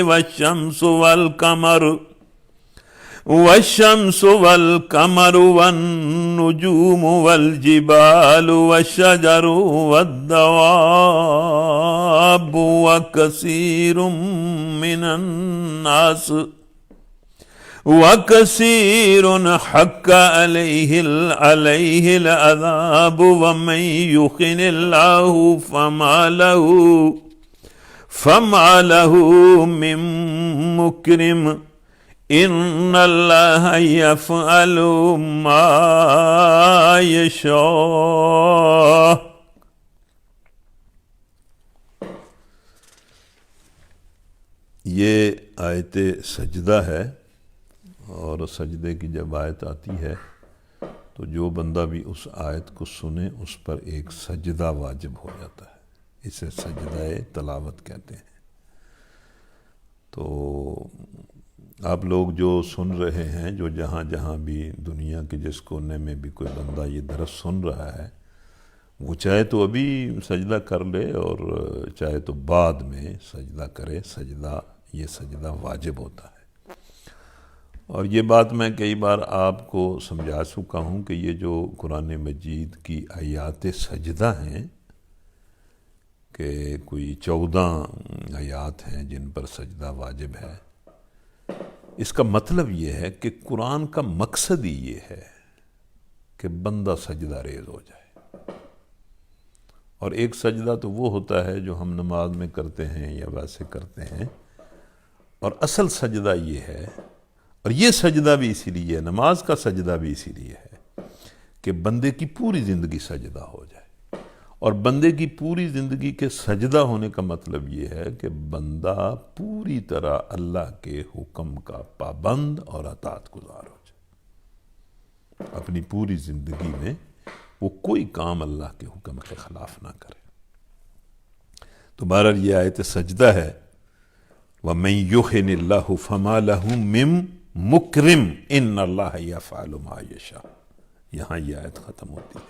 والشمس والقمر والنجوم والجبال والشجر والدواب وكثير حق عليه العذاب ومن يخن الله فما له من مكرم إن الله يفعل ما يشاء۔ یہ آیت سجدہ ہے، اور سجدے کی جب آیت آتی ہے تو جو بندہ بھی اس آیت کو سنے اس پر ایک سجدہ واجب ہو جاتا ہے، اسے سجدہ تلاوت کہتے ہیں۔ تو آپ لوگ جو سن رہے ہیں، جو جہاں جہاں بھی دنیا کے جس کونے میں بھی کوئی بندہ یہ درس سن رہا ہے، وہ چاہے تو ابھی سجدہ کر لے اور چاہے تو بعد میں سجدہ کرے۔ یہ سجدہ واجب ہوتا ہے۔ اور یہ بات میں کئی بار آپ کو سمجھا چکا ہوں کہ یہ جو قرآن مجید کی آیات سجدہ ہیں، کہ کوئی 14 آیات ہیں جن پر سجدہ واجب ہے، اس کا مطلب یہ ہے کہ قرآن کا مقصد ہی یہ ہے کہ بندہ سجدہ ریز ہو جائے۔ اور ایک سجدہ تو وہ ہوتا ہے جو ہم نماز میں کرتے ہیں یا ویسے کرتے ہیں، اور اصل سجدہ یہ ہے، اور یہ سجدہ بھی اسی لیے ہے، نماز کا سجدہ بھی اسی لیے ہے کہ بندے کی پوری زندگی سجدہ ہو جائے۔ اور بندے کی پوری زندگی کے سجدہ ہونے کا مطلب یہ ہے کہ بندہ پوری طرح اللہ کے حکم کا پابند اور اطاعت گزار ہو جائے، اپنی پوری زندگی میں وہ کوئی کام اللہ کے حکم کے خلاف نہ کرے۔ تو بہرحال یہ آیت سجدہ ہے، وَمَن يُخِنِ اللَّهُ فَمَا لَهُ مِن مُكْرِمٍ إِنَّ اللَّهَ يَفْعَلُ مَا يَشَاءُ۔ یہاں یہ آیت ختم ہوتی ہے۔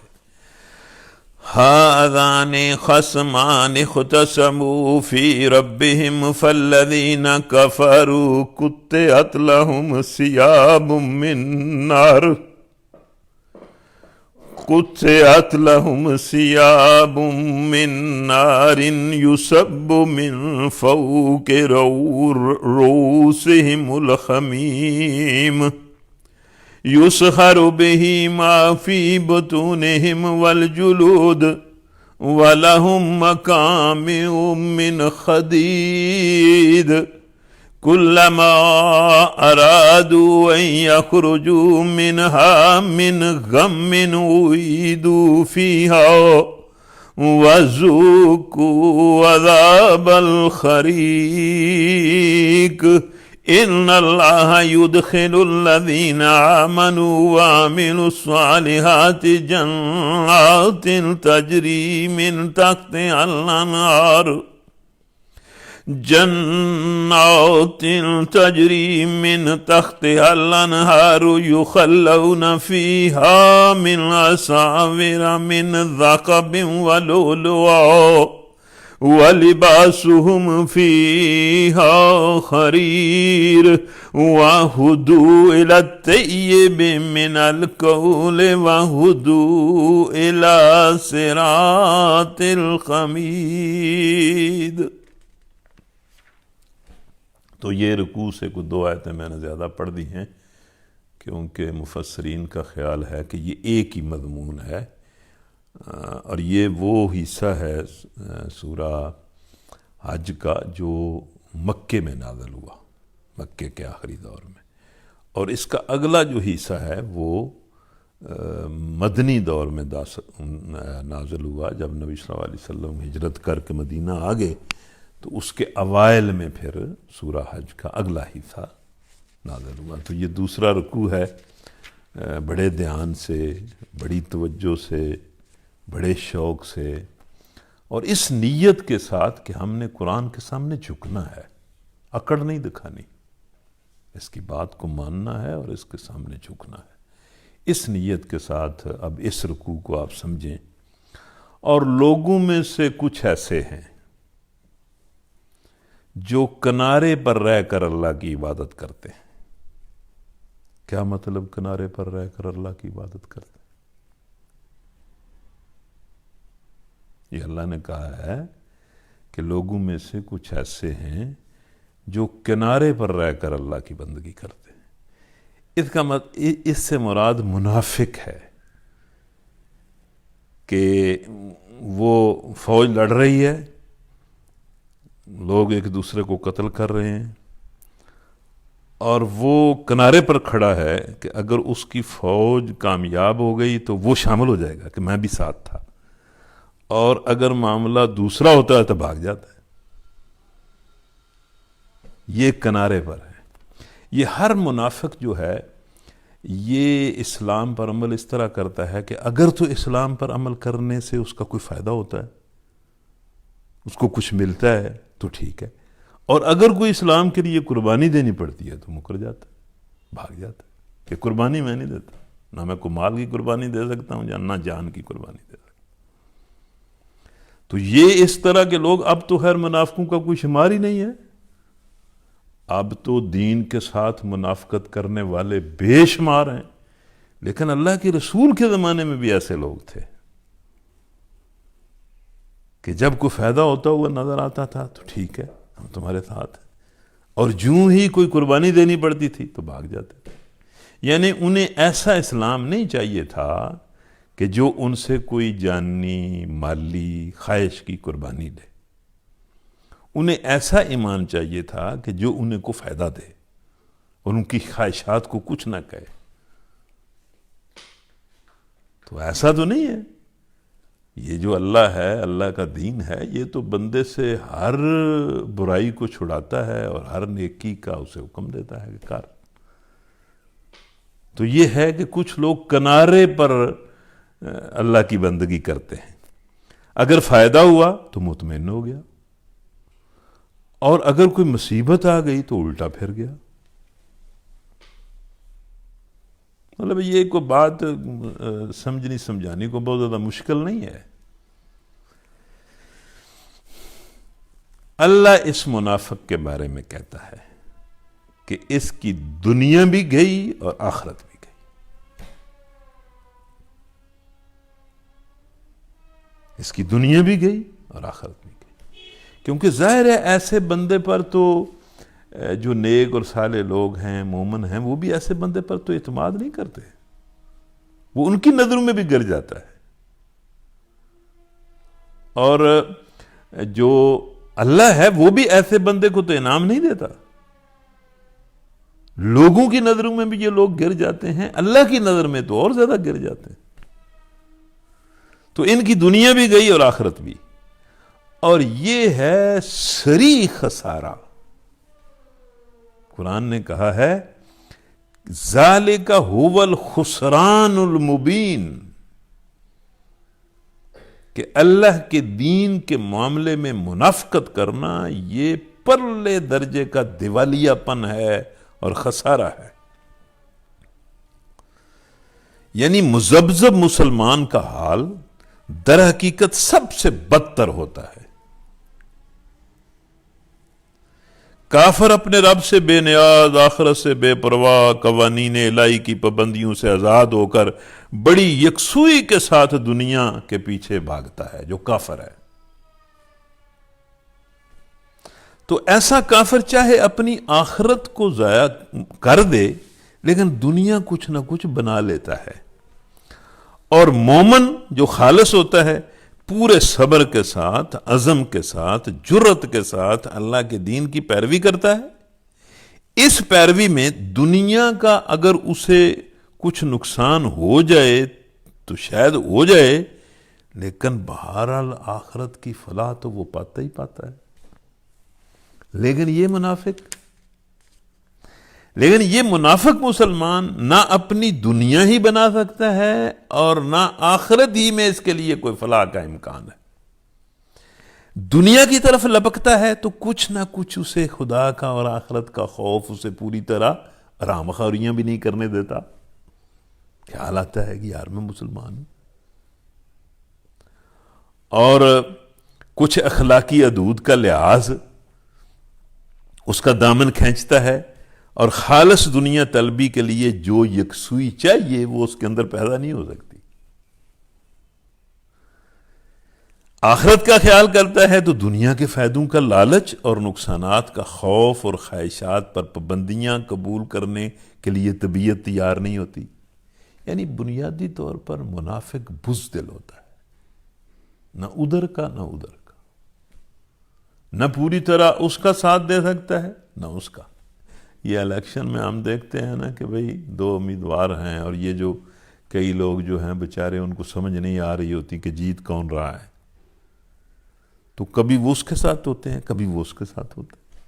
هَذَانِ خَصْمَانِ اخْتَصَمُوا فِي رَبِّهِمْ فَالَّذِينَ كَفَرُوا قُطِّعَتْ لَهُمْ ثِيَابٌ مِّن نَّارٍ قُطِّعَتْ لَهُمْ ثِيَابٌ مِّن نَّارٍ يُصَبُّ مِن فَوْقِ رُءُوسِهِمُ الْحَمِيمُ يُصْهَرُ بِهِ مَا فِي بُطُونِهِمْ وَالْجُلُودُ وَلَهُمْ مَقَامِعُ مِنْ حَدِيدٍ كُلَّمَا أَرَادُوا أَن يَخْرُجُوا مِنْهَا مِنْ غَمٍّ أُعِيدُوا فِيهَا وَذُوقُوا عَذَابَ الْحَرِيقِ إِنَّ اللَّهَ يُدْخِلُ الَّذِينَ آمَنُوا وَعَمِلُوا الصَّالِحَاتِ جَنَّاتٍ تَجْرِي مِن تَحْتِهَا الْأَنْهَارُ يُخَلَّوْنَ فِيهَا مِنْ أَسَاوِرَ مِنْ ذَهَبٍ وَلُؤْلُؤًا وَلِبَاسُهُمْ فِيهَا حَرِيرٌ وَهُدُوا إِلَى الطَّيِّبِ مِنَ الْقَوْلِ وَهُدُوا إِلَى صِرَاطِ الْحَمِيدِ۔ تو یہ رکوع سے کچھ 2 آیتیں میں نے زیادہ پڑھ دی ہیں، کیونکہ مفسرین کا خیال ہے کہ یہ ایک ہی مضمون ہے، اور یہ وہ حصہ ہے سورہ حج کا جو مکے میں نازل ہوا، مکے کے آخری دور میں، اور اس کا اگلا جو حصہ ہے وہ مدنی دور میں نازل ہوا، جب نبی صلی اللہ علیہ وسلم ہجرت کر کے مدینہ آگے، تو اس کے اوائل میں پھر سورہ حج کا اگلا حصہ نازل ہوا۔ تو یہ دوسرا رکوع ہے، بڑے دھیان سے، بڑی توجہ سے، بڑے شوق سے، اور اس نیت کے ساتھ کہ ہم نے قرآن کے سامنے جھکنا ہے، اکڑ نہیں دکھانی، اس کی بات کو ماننا ہے اور اس کے سامنے جھکنا ہے۔ اس نیت کے ساتھ اب اس رکوع کو آپ سمجھیں۔ اور لوگوں میں سے کچھ ایسے ہیں جو کنارے پر رہ کر اللہ کی عبادت کرتے ہیں۔ کیا مطلب کنارے پر رہ کر اللہ کی عبادت کرتے ہیں؟ یہ اللہ نے کہا ہے کہ لوگوں میں سے کچھ ایسے ہیں جو کنارے پر رہ کر اللہ کی بندگی کرتے ہیں۔ اس سے مراد منافق ہے کہ وہ فوج لڑ رہی ہے، لوگ ایک دوسرے کو قتل کر رہے ہیں، اور وہ کنارے پر کھڑا ہے کہ اگر اس کی فوج کامیاب ہو گئی تو وہ شامل ہو جائے گا کہ میں بھی ساتھ تھا، اور اگر معاملہ دوسرا ہوتا ہے تو بھاگ جاتا ہے۔ یہ کنارے پر ہے۔ یہ ہر منافق جو ہے یہ اسلام پر عمل اس طرح کرتا ہے کہ اگر تو اسلام پر عمل کرنے سے اس کا کوئی فائدہ ہوتا ہے، اس کو کچھ ملتا ہے تو ٹھیک ہے، اور اگر کوئی اسلام کے لیے قربانی دینی پڑتی ہے تو مکر جاتا ہے، بھاگ جاتا ہے کہ قربانی میں نہیں دیتا، نہ میں کوئی مال کی قربانی دے سکتا ہوں نہ جان کی قربانی دے سکتا ہوں۔ تو یہ اس طرح کے لوگ اب تو خیر منافقوں کا کوئی شمار ہی نہیں ہے، اب تو دین کے ساتھ منافقت کرنے والے بے شمار ہیں، لیکن اللہ کے رسول کے زمانے میں بھی ایسے لوگ تھے کہ جب کوئی فائدہ ہوتا ہوا نظر آتا تھا تو ٹھیک ہے ہم تمہارے ساتھ ہیں، اور جوں ہی کوئی قربانی دینی پڑتی تھی تو بھاگ جاتے تھے۔ یعنی انہیں ایسا اسلام نہیں چاہیے تھا کہ جو ان سے کوئی جانی مالی خواہش کی قربانی لے، انہیں ایسا ایمان چاہیے تھا کہ جو انہیں کو فائدہ دے اور ان کی خواہشات کو کچھ نہ کہے۔ تو ایسا تو نہیں ہے، یہ جو اللہ ہے، اللہ کا دین ہے، یہ تو بندے سے ہر برائی کو چھڑاتا ہے اور ہر نیکی کا اسے حکم دیتا ہے کہ کر۔ تو یہ ہے کہ کچھ لوگ کنارے پر اللہ کی بندگی کرتے ہیں، اگر فائدہ ہوا تو مطمئن ہو گیا، اور اگر کوئی مصیبت آ گئی تو الٹا پھر گیا۔ مطلب یہ کوئی بات سمجھنی سمجھانی کو بہت زیادہ مشکل نہیں ہے۔ اللہ اس منافق کے بارے میں کہتا ہے کہ اس کی دنیا بھی گئی اور آخرت بھی گئی۔ اس کی دنیا بھی گئی اور آخرت بھی گئی، کیونکہ ظاہر ہے ایسے بندے پر تو جو نیک اور صالح لوگ ہیں، مومن ہیں، وہ بھی ایسے بندے پر تو اعتماد نہیں کرتے، وہ ان کی نظروں میں بھی گر جاتا ہے۔ اور جو اللہ ہے وہ بھی ایسے بندے کو تو انعام نہیں دیتا، لوگوں کی نظروں میں بھی یہ لوگ گر جاتے ہیں، اللہ کی نظر میں تو اور زیادہ گر جاتے ہیں۔ تو ان کی دنیا بھی گئی اور آخرت بھی، اور یہ ہے صریح خسارہ۔ قرآن نے کہا ہے ذالک ھو الخسران المبین، کہ اللہ کے دین کے معاملے میں منافقت کرنا یہ پرلے درجے کا دیوالیہ پن ہے اور خسارہ ہے۔ یعنی مذبذب مسلمان کا حال در حقیقت سب سے بدتر ہوتا ہے۔ کافر اپنے رب سے بے نیاز، آخرت سے بے پرواہ، قوانین الہی کی پابندیوں سے آزاد ہو کر بڑی یکسوئی کے ساتھ دنیا کے پیچھے بھاگتا ہے، جو کافر ہے۔ تو ایسا کافر چاہے اپنی آخرت کو ضائع کر دے لیکن دنیا کچھ نہ کچھ بنا لیتا ہے، اور مومن جو خالص ہوتا ہے پورے صبر کے ساتھ، عزم کے ساتھ، جرت کے ساتھ اللہ کے دین کی پیروی کرتا ہے۔ اس پیروی میں دنیا کا اگر اسے کچھ نقصان ہو جائے تو شاید ہو جائے، لیکن بہرحال آخرت کی فلاح تو وہ پاتا ہی پاتا ہے۔ لیکن یہ منافق مسلمان نہ اپنی دنیا ہی بنا سکتا ہے اور نہ آخرت ہی میں اس کے لیے کوئی فلاح کا امکان ہے۔ دنیا کی طرف لپکتا ہے تو کچھ نہ کچھ اسے خدا کا اور آخرت کا خوف اسے پوری طرح آرام خوریاں بھی نہیں کرنے دیتا۔ خیال آتا ہے کہ یار میں مسلمان ہوں، اور کچھ اخلاقی حدود کا لحاظ اس کا دامن کھینچتا ہے، اور خالص دنیا طلبی کے لیے جو یکسوئی چاہیے وہ اس کے اندر پیدا نہیں ہو سکتی۔ آخرت کا خیال کرتا ہے تو دنیا کے فائدوں کا لالچ اور نقصانات کا خوف اور خواہشات پر پابندیاں قبول کرنے کے لیے طبیعت تیار نہیں ہوتی۔ یعنی بنیادی طور پر منافق بزدل ہوتا ہے، نہ ادھر کا نہ ادھر کا، نہ پوری طرح اس کا ساتھ دے سکتا ہے نہ اس کا۔ یہ الیکشن میں ہم دیکھتے ہیں نا کہ بھئی دو امیدوار ہیں، اور یہ جو کئی لوگ جو ہیں بےچارے ان کو سمجھ نہیں آ رہی ہوتی کہ جیت کون رہا ہے، تو کبھی وہ اس کے ساتھ ہوتے ہیں کبھی وہ اس کے ساتھ ہوتے ہیں،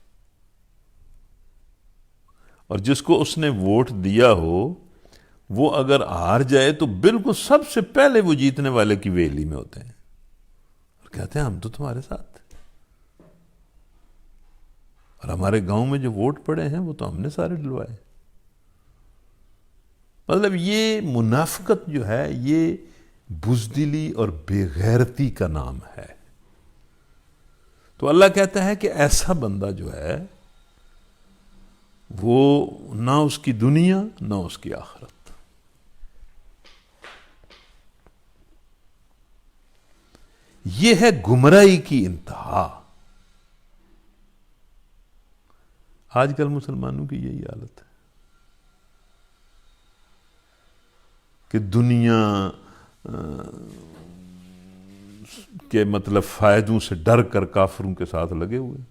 اور جس کو اس نے ووٹ دیا ہو وہ اگر ہار جائے تو بالکل سب سے پہلے وہ جیتنے والے کی ویلی میں ہوتے ہیں اور کہتے ہیں ہم تو تمہارے ساتھ۔ اور ہمارے گاؤں میں جو ووٹ پڑے ہیں وہ تو ہم نے سارے ڈلوائے. مطلب یہ منافقت جو ہے یہ بزدلی اور بے غیرتی کا نام ہے. تو اللہ کہتا ہے کہ ایسا بندہ جو ہے وہ نہ اس کی دنیا نہ اس کی آخرت. یہ ہے گمراہی کی انتہا. آج کل مسلمانوں کی یہی حالت ہے کہ دنیا کے مطلب فائدوں سے ڈر کر کافروں کے ساتھ لگے ہوئے.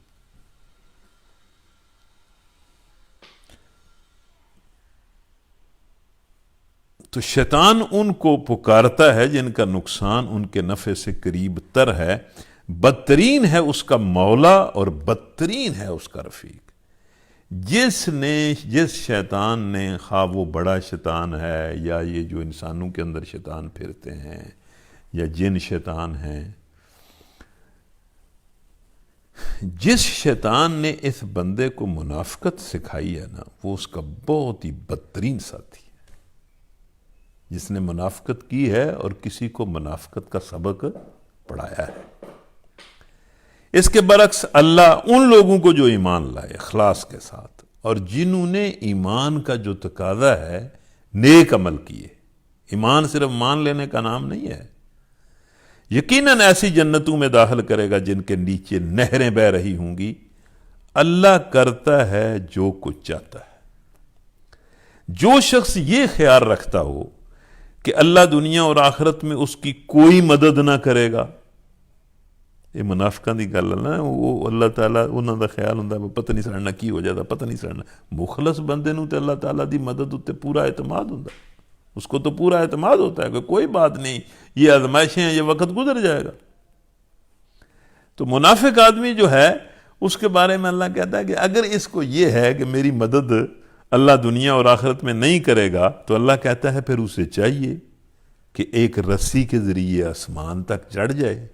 تو شیطان ان کو پکارتا ہے جن کا نقصان ان کے نفع سے قریب تر ہے. بدترین ہے اس کا مولا اور بدترین ہے اس کا رفیق. جس شیطان نے خواہ وہ بڑا شیطان ہے یا یہ جو انسانوں کے اندر شیطان پھرتے ہیں یا جن شیطان ہیں، جس شیطان نے اس بندے کو منافقت سکھائی ہے نا وہ اس کا بہت ہی بدترین ساتھی ہے. جس نے منافقت کی ہے اور کسی کو منافقت کا سبق پڑھایا ہے. اس کے برعکس اللہ ان لوگوں کو جو ایمان لائے اخلاص کے ساتھ اور جنہوں نے ایمان کا جو تقاضا ہے نیک عمل کیے. ایمان صرف مان لینے کا نام نہیں ہے. یقیناً ایسی جنتوں میں داخل کرے گا جن کے نیچے نہریں بہہ رہی ہوں گی. اللہ کرتا ہے جو کچھ چاہتا ہے. جو شخص یہ خیال رکھتا ہو کہ اللہ دنیا اور آخرت میں اس کی کوئی مدد نہ کرے گا، یہ منافقاں دی گل ہے نا. وہ اللہ تعالیٰ انہوں دا خیال ہوندہ ہے پتہ نہیں سڑنا کی ہو جاتا، پتہ نہیں سڑنا. مخلص بندے نوں تے اللہ تعالیٰ دی مدد اتے پورا اعتماد ہوندہ ہے. اس کو تو پورا اعتماد ہوتا ہے کہ کوئی بات نہیں، یہ آزمائشیں ہیں، یہ وقت گزر جائے گا. تو منافق آدمی جو ہے اس کے بارے میں اللہ کہتا ہے کہ اگر اس کو یہ ہے کہ میری مدد اللہ دنیا اور آخرت میں نہیں کرے گا تو اللہ کہتا ہے پھر اسے چاہیے کہ ایک رسی کے ذریعے آسمان تک چڑھ جائے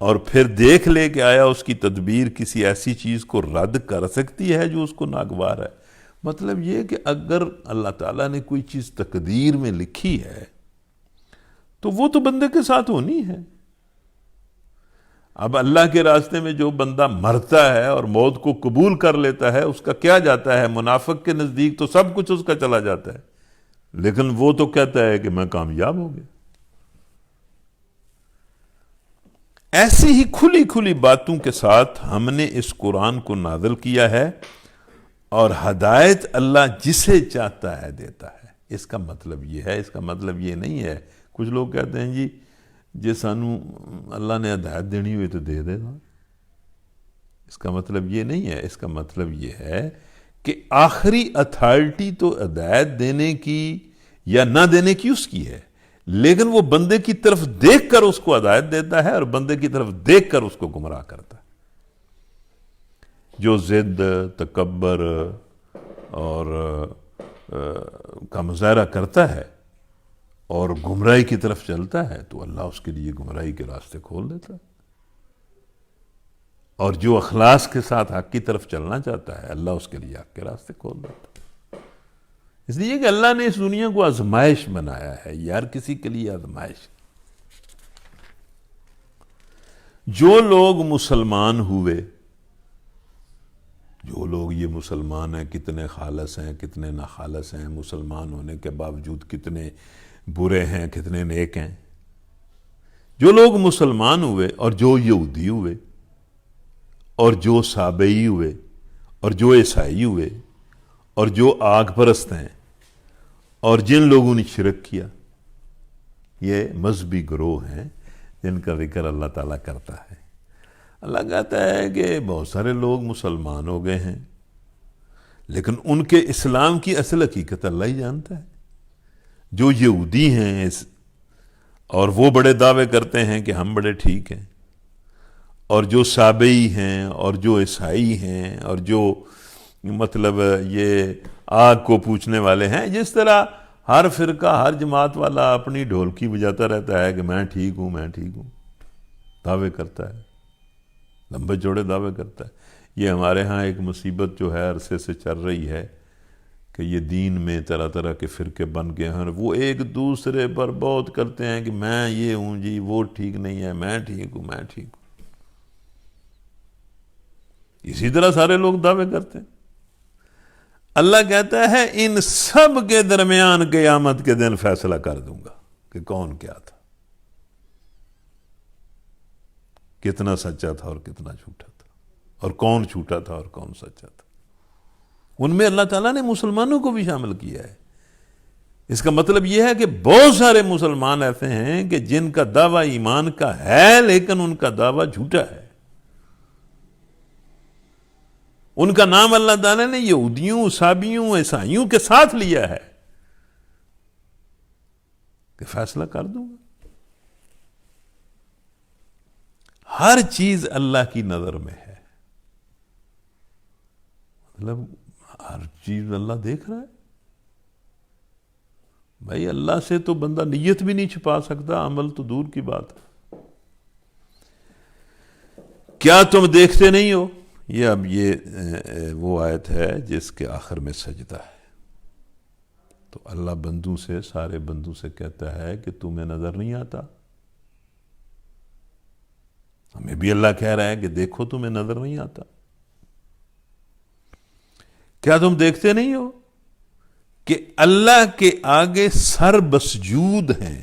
اور پھر دیکھ لے کہ آیا اس کی تدبیر کسی ایسی چیز کو رد کر سکتی ہے جو اس کو ناگوار ہے. مطلب یہ کہ اگر اللہ تعالیٰ نے کوئی چیز تقدیر میں لکھی ہے تو وہ تو بندے کے ساتھ ہونی ہے. اب اللہ کے راستے میں جو بندہ مرتا ہے اور موت کو قبول کر لیتا ہے اس کا کیا جاتا ہے؟ منافق کے نزدیک تو سب کچھ اس کا چلا جاتا ہے، لیکن وہ تو کہتا ہے کہ میں کامیاب ہو گیا. ایسی ہی کھلی کھلی باتوں کے ساتھ ہم نے اس قرآن کو نازل کیا ہے اور ہدایت اللہ جسے چاہتا ہے دیتا ہے. اس کا مطلب یہ ہے، اس کا مطلب یہ نہیں ہے. کچھ لوگ کہتے ہیں جی سانو اللہ نے ہدایت دینی ہوئی تو دے دے گا. اس کا مطلب یہ نہیں ہے. اس کا مطلب یہ ہے کہ آخری اتھارٹی تو ہدایت دینے کی یا نہ دینے کی اس کی ہے، لیکن وہ بندے کی طرف دیکھ کر اس کو ہدایت دیتا ہے اور بندے کی طرف دیکھ کر اس کو گمراہ کرتا ہے. جو ضد، تکبر اور کا مظاہرہ کرتا ہے اور گمراہی کی طرف چلتا ہے تو اللہ اس کے لیے گمراہی کے راستے کھول دیتا ہے. اور جو اخلاص کے ساتھ حق کی طرف چلنا چاہتا ہے اللہ اس کے لیے حق کے راستے کھول دیتا ہے. اس لیے کہ اللہ نے اس دنیا کو آزمائش بنایا ہے. یار کسی کے لیے آزمائش. جو لوگ مسلمان ہوئے، جو لوگ یہ مسلمان ہیں، کتنے خالص ہیں کتنے ناخالص ہیں، مسلمان ہونے کے باوجود کتنے برے ہیں کتنے نیک ہیں. جو لوگ مسلمان ہوئے اور جو یہودی ہوئے اور جو سابئی ہوئے اور جو عیسائی ہوئے اور جو آگ پرست ہیں اور جن لوگوں نے شرک کیا، یہ مذہبی گروہ ہیں جن کا ذکر اللہ تعالیٰ کرتا ہے. اللہ کہتا ہے کہ بہت سارے لوگ مسلمان ہو گئے ہیں لیکن ان کے اسلام کی اصل حقیقت اللہ ہی جانتا ہے. جو یہودی ہیں اور وہ بڑے دعوے کرتے ہیں کہ ہم بڑے ٹھیک ہیں، اور جو سابئی ہیں اور جو عیسائی ہیں اور جو مطلب یہ آگ کو پوچھنے والے ہیں، جس طرح ہر فرقہ ہر جماعت والا اپنی ڈھولکی بجاتا رہتا ہے کہ میں ٹھیک ہوں میں ٹھیک ہوں، دعوے کرتا ہے. لمبے چوڑے دعوے کرتا ہے. یہ ہمارے ہاں ایک مصیبت جو ہے عرصے سے چل رہی ہے کہ یہ دین میں طرح طرح کے فرقے بن گئے ہیں، وہ ایک دوسرے پر بہت کرتے ہیں کہ میں یہ ہوں جی، وہ ٹھیک نہیں ہے، میں ٹھیک ہوں، میں ٹھیک ہوں. اسی طرح سارے لوگ دعوے کرتے ہیں. اللہ کہتا ہے ان سب کے درمیان قیامت کے دن فیصلہ کر دوں گا کہ کون کیا تھا، کتنا سچا تھا اور کتنا جھوٹا تھا، اور کون جھوٹا تھا اور کون سچا تھا. ان میں اللہ تعالیٰ نے مسلمانوں کو بھی شامل کیا ہے. اس کا مطلب یہ ہے کہ بہت سارے مسلمان ایسے ہیں کہ جن کا دعویٰ ایمان کا ہے لیکن ان کا دعویٰ جھوٹا ہے. ان کا نام اللہ تعالیٰ نے یہودیوں، عیسائیوں، عیسائیوں کے ساتھ لیا ہے کہ فیصلہ کر دوں گا. ہر چیز اللہ کی نظر میں ہے، مطلب ہر چیز اللہ دیکھ رہا ہے. بھائی اللہ سے تو بندہ نیت بھی نہیں چھپا سکتا، عمل تو دور کی بات ہے. کیا تم دیکھتے نہیں ہو؟ یہ اب یہ وہ آیت ہے جس کے آخر میں سجدہ ہے. تو اللہ بندوں سے، سارے بندوں سے کہتا ہے کہ تمہیں نظر نہیں آتا؟ ہمیں بھی اللہ کہہ رہا ہے کہ دیکھو تمہیں نظر نہیں آتا. کیا تم دیکھتے نہیں ہو کہ اللہ کے آگے سر بسجود ہیں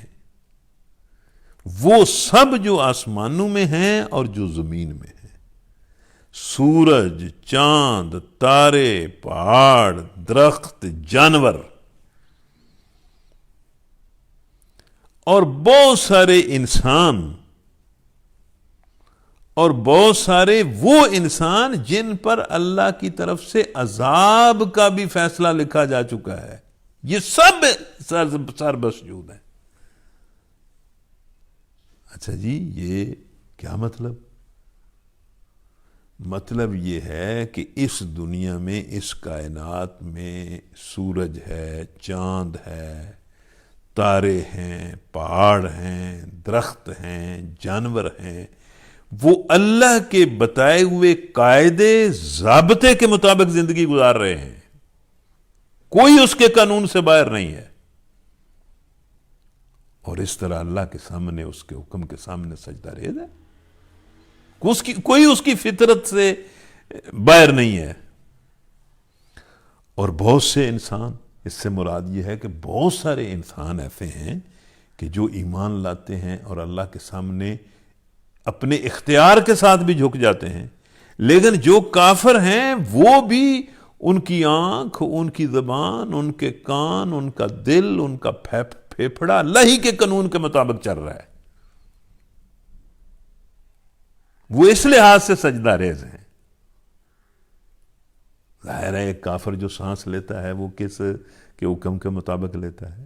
وہ سب جو آسمانوں میں ہیں اور جو زمین میں ہیں، سورج، چاند، تارے، پہاڑ، درخت، جانور، اور بہت سارے انسان، اور بہت سارے وہ انسان جن پر اللہ کی طرف سے عذاب کا بھی فیصلہ لکھا جا چکا ہے. یہ سب سر بسجود ہیں. اچھا جی، یہ کیا مطلب؟ مطلب یہ ہے کہ اس دنیا میں، اس کائنات میں سورج ہے، چاند ہے، تارے ہیں، پہاڑ ہیں، درخت ہیں، جانور ہیں، وہ اللہ کے بتائے ہوئے قاعدے ضابطے کے مطابق زندگی گزار رہے ہیں. کوئی اس کے قانون سے باہر نہیں ہے. اور اس طرح اللہ کے سامنے، اس کے حکم کے سامنے سجدہ ریز ہے. کوئی اس کی فطرت سے باہر نہیں ہے. اور بہت سے انسان، اس سے مراد یہ ہے کہ بہت سارے انسان ایسے ہیں کہ جو ایمان لاتے ہیں اور اللہ کے سامنے اپنے اختیار کے ساتھ بھی جھک جاتے ہیں، لیکن جو کافر ہیں وہ بھی ان کی آنکھ، ان کی زبان، ان کے کان، ان کا دل، ان کا پھیپھڑا اللہ ہی کے قانون کے مطابق چل رہا ہے. وہ اس لحاظ سے سجدہ ریز ہیں. ظاہر ہے ایک کافر جو سانس لیتا ہے وہ کس کے حکم کے مطابق لیتا ہے؟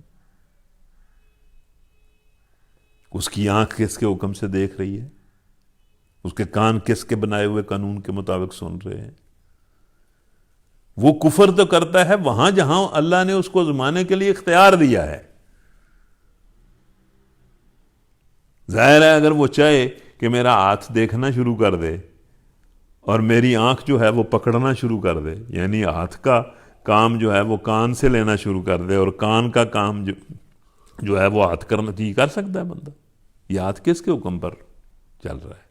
اس کی آنکھ کس کے حکم سے دیکھ رہی ہے؟ اس کے کان کس کے بنائے ہوئے قانون کے مطابق سن رہے ہیں؟ وہ کفر تو کرتا ہے وہاں جہاں اللہ نے اس کو آزمانے کے لیے اختیار دیا ہے. ظاہر ہے اگر وہ چاہے کہ میرا ہاتھ دیکھنا شروع کر دے اور میری آنکھ جو ہے وہ پکڑنا شروع کر دے، یعنی ہاتھ کا کام جو ہے وہ کان سے لینا شروع کر دے اور کان کا کام جو ہے وہ ہاتھ کرنا، تو یہ کر سکتا ہے بندہ؟ یہ ہاتھ کس کے حکم پر چل رہا ہے؟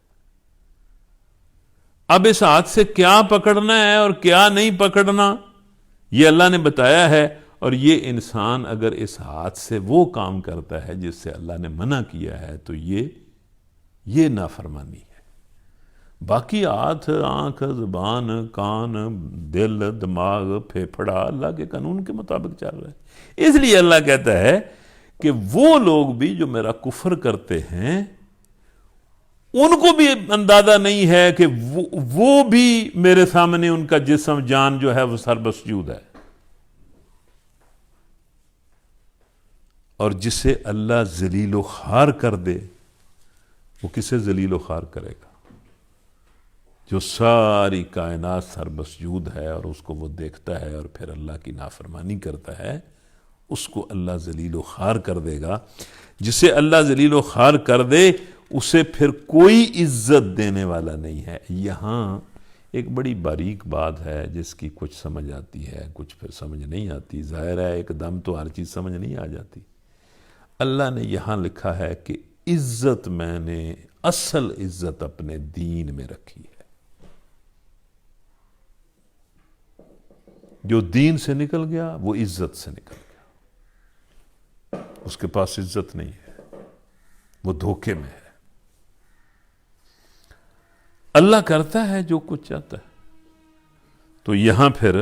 اب اس ہاتھ سے کیا پکڑنا ہے اور کیا نہیں پکڑنا یہ اللہ نے بتایا ہے. اور یہ انسان اگر اس ہاتھ سے وہ کام کرتا ہے جس سے اللہ نے منع کیا ہے تو یہ نافرمانی ہے. باقی ہاتھ، آنکھ، زبان، کان، دل، دماغ، پھیپھڑا اللہ کے قانون کے مطابق چل رہا ہے. اس لیے اللہ کہتا ہے کہ وہ لوگ بھی جو میرا کفر کرتے ہیں ان کو بھی اندازہ نہیں ہے کہ وہ بھی میرے سامنے ان کا جسم، جان جو ہے وہ سر بسجود ہے. اور جسے اللہ ذلیل و خوار کر دے وہ کسے ذلیل و خوار کرے گا؟ جو ساری کائنات سر بسجود ہے اور اس کو وہ دیکھتا ہے اور پھر اللہ کی نافرمانی کرتا ہے، اس کو اللہ ذلیل و خوار کر دے گا. جسے اللہ ذلیل و خوار کر دے اسے پھر کوئی عزت دینے والا نہیں ہے۔ یہاں ایک بڑی باریک بات ہے جس کی کچھ سمجھ آتی ہے، کچھ پھر سمجھ نہیں آتی۔ ظاہر ہے ایک دم تو ہر چیز سمجھ نہیں آ جاتی۔ اللہ نے یہاں لکھا ہے کہ عزت میں نے اصل عزت اپنے دین میں رکھی ہے۔ جو دین سے نکل گیا وہ عزت سے نکل گیا، اس کے پاس عزت نہیں ہے، وہ دھوکے میں ہے۔ اللہ کرتا ہے جو کچھ چاہتا ہے۔ تو یہاں پھر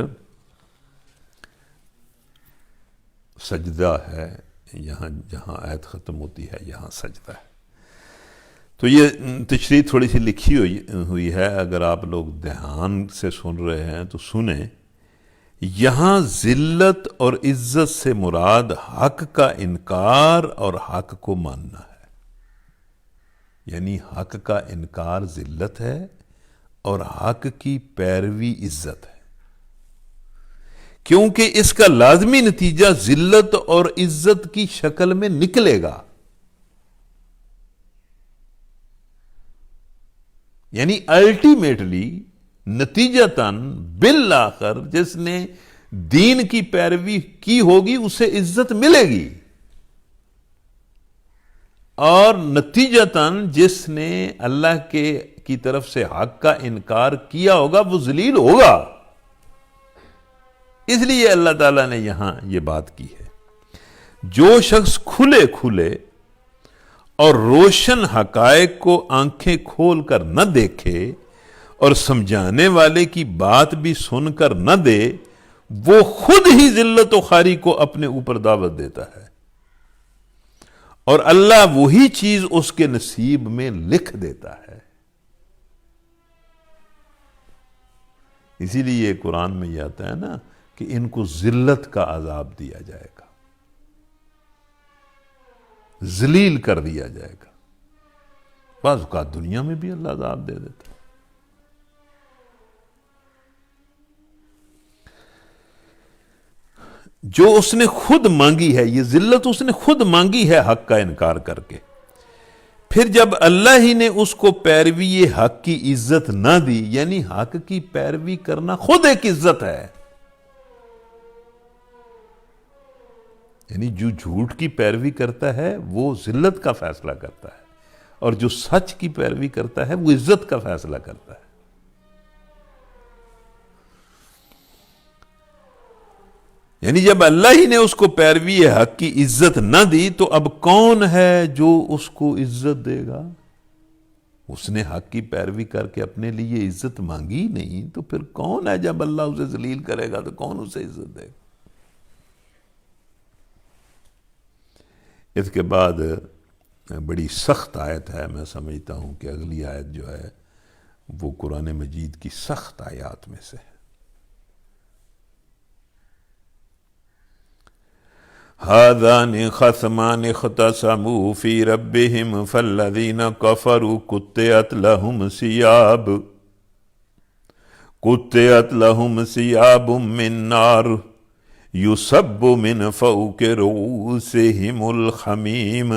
سجدہ ہے، یہاں جہاں آیت ختم ہوتی ہے یہاں سجدہ ہے۔ تو یہ تشریح تھوڑی سی لکھی ہوئی ہے، اگر آپ لوگ دھیان سے سن رہے ہیں تو سنیں۔ یہاں ذلت اور عزت سے مراد حق کا انکار اور حق کو ماننا ہے۔ یعنی حق کا انکار ذلت ہے اور حق کی پیروی عزت ہے، کیونکہ اس کا لازمی نتیجہ ذلت اور عزت کی شکل میں نکلے گا۔ یعنی الٹیمیٹلی نتیجتاً بالآخر جس نے دین کی پیروی کی ہوگی اسے عزت ملے گی، اور نتیجتاً جس نے اللہ کی طرف سے حق کا انکار کیا ہوگا وہ ذلیل ہوگا۔ اس لیے اللہ تعالیٰ نے یہاں یہ بات کی ہے۔ جو شخص کھلے کھلے اور روشن حقائق کو آنکھیں کھول کر نہ دیکھے اور سمجھانے والے کی بات بھی سن کر نہ دے، وہ خود ہی ذلت و خواری کو اپنے اوپر دعوت دیتا ہے، اور اللہ وہی چیز اس کے نصیب میں لکھ دیتا ہے۔ اسی لیے قرآن میں یہ آتا ہے نا کہ ان کو ذلت کا عذاب دیا جائے گا، ذلیل کر دیا جائے گا۔ بعض اوقات دنیا میں بھی اللہ عذاب دے دیتا ہے۔ جو اس نے خود مانگی ہے، یہ ذلت اس نے خود مانگی ہے حق کا انکار کر کے، پھر جب اللہ ہی نے اس کو پیروی حق کی عزت نہ دی، یعنی حق کی پیروی کرنا خود ایک عزت ہے۔ یعنی جو جھوٹ کی پیروی کرتا ہے وہ ذلت کا فیصلہ کرتا ہے، اور جو سچ کی پیروی کرتا ہے وہ عزت کا فیصلہ کرتا ہے۔ یعنی جب اللہ ہی نے اس کو پیروی حق کی عزت نہ دی تو اب کون ہے جو اس کو عزت دے گا؟ اس نے حق کی پیروی کر کے اپنے لیے عزت مانگی نہیں، تو پھر کون ہے جب اللہ اسے ذلیل کرے گا تو کون اسے عزت دے گا؟ اس کے بعد بڑی سخت آیت ہے، میں سمجھتا ہوں کہ اگلی آیت جو ہے وہ قرآن مجید کی سخت آیات میں سے ہے۔ هذان خصمان اختصموا في ربهم فالذين كفروا قطعت لهم ثياب من نار يصب من فوق رؤوسهم الحميم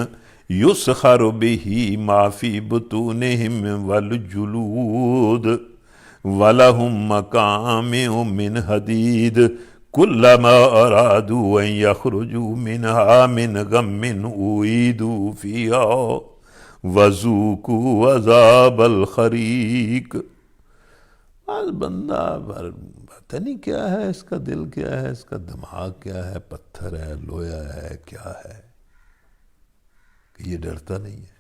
يسخر به ما في بطونهم والجلود ولهم مقامع من حديد كلما أرادوا أن يخرجوا منها من غم أعيدوا فيها وذوقوا عذاب الحريق۔ آج بندہ پتہ نہیں کیا ہے، اس کا دل کیا ہے، اس کا دماغ کیا ہے، پتھر ہے، لویا ہے، کیا ہے کہ یہ ڈرتا نہیں ہے۔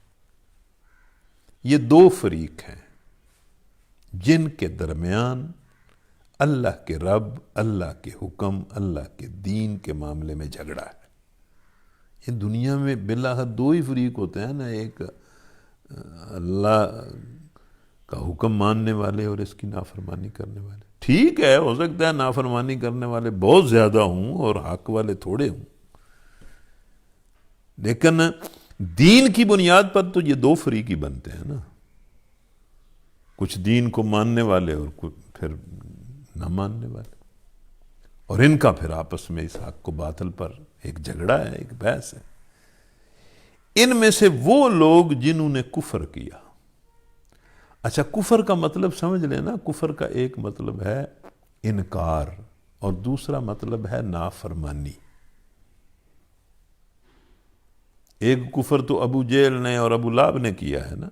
یہ دو فریق ہیں جن کے درمیان اللہ کے رب، اللہ کے حکم، اللہ کے دین کے معاملے میں جھگڑا ہے۔ یہ دنیا میں بالآخر دو ہی فریق ہوتے ہیں نا، ایک اللہ کا حکم ماننے والے اور اس کی نافرمانی کرنے والے۔ ٹھیک ہے، ہو سکتا ہے نافرمانی کرنے والے بہت زیادہ ہوں اور حق والے تھوڑے ہوں، لیکن دین کی بنیاد پر تو یہ دو فریق ہی بنتے ہیں نا، کچھ دین کو ماننے والے اور پھر نہ ماننے والے، اور ان کا پھر آپس میں اس حق کو باطل پر ایک جھگڑا ہے، ایک بحث ہے۔ ان میں سے وہ لوگ جنہوں نے کفر کیا. اچھا، کفر کا مطلب سمجھ لینا. کفر کا ایک مطلب ہے انکار اور دوسرا مطلب ہے نافرمانی. ایک کفر تو ابو جہل نے اور ابو لہب نے کیا ہے نا.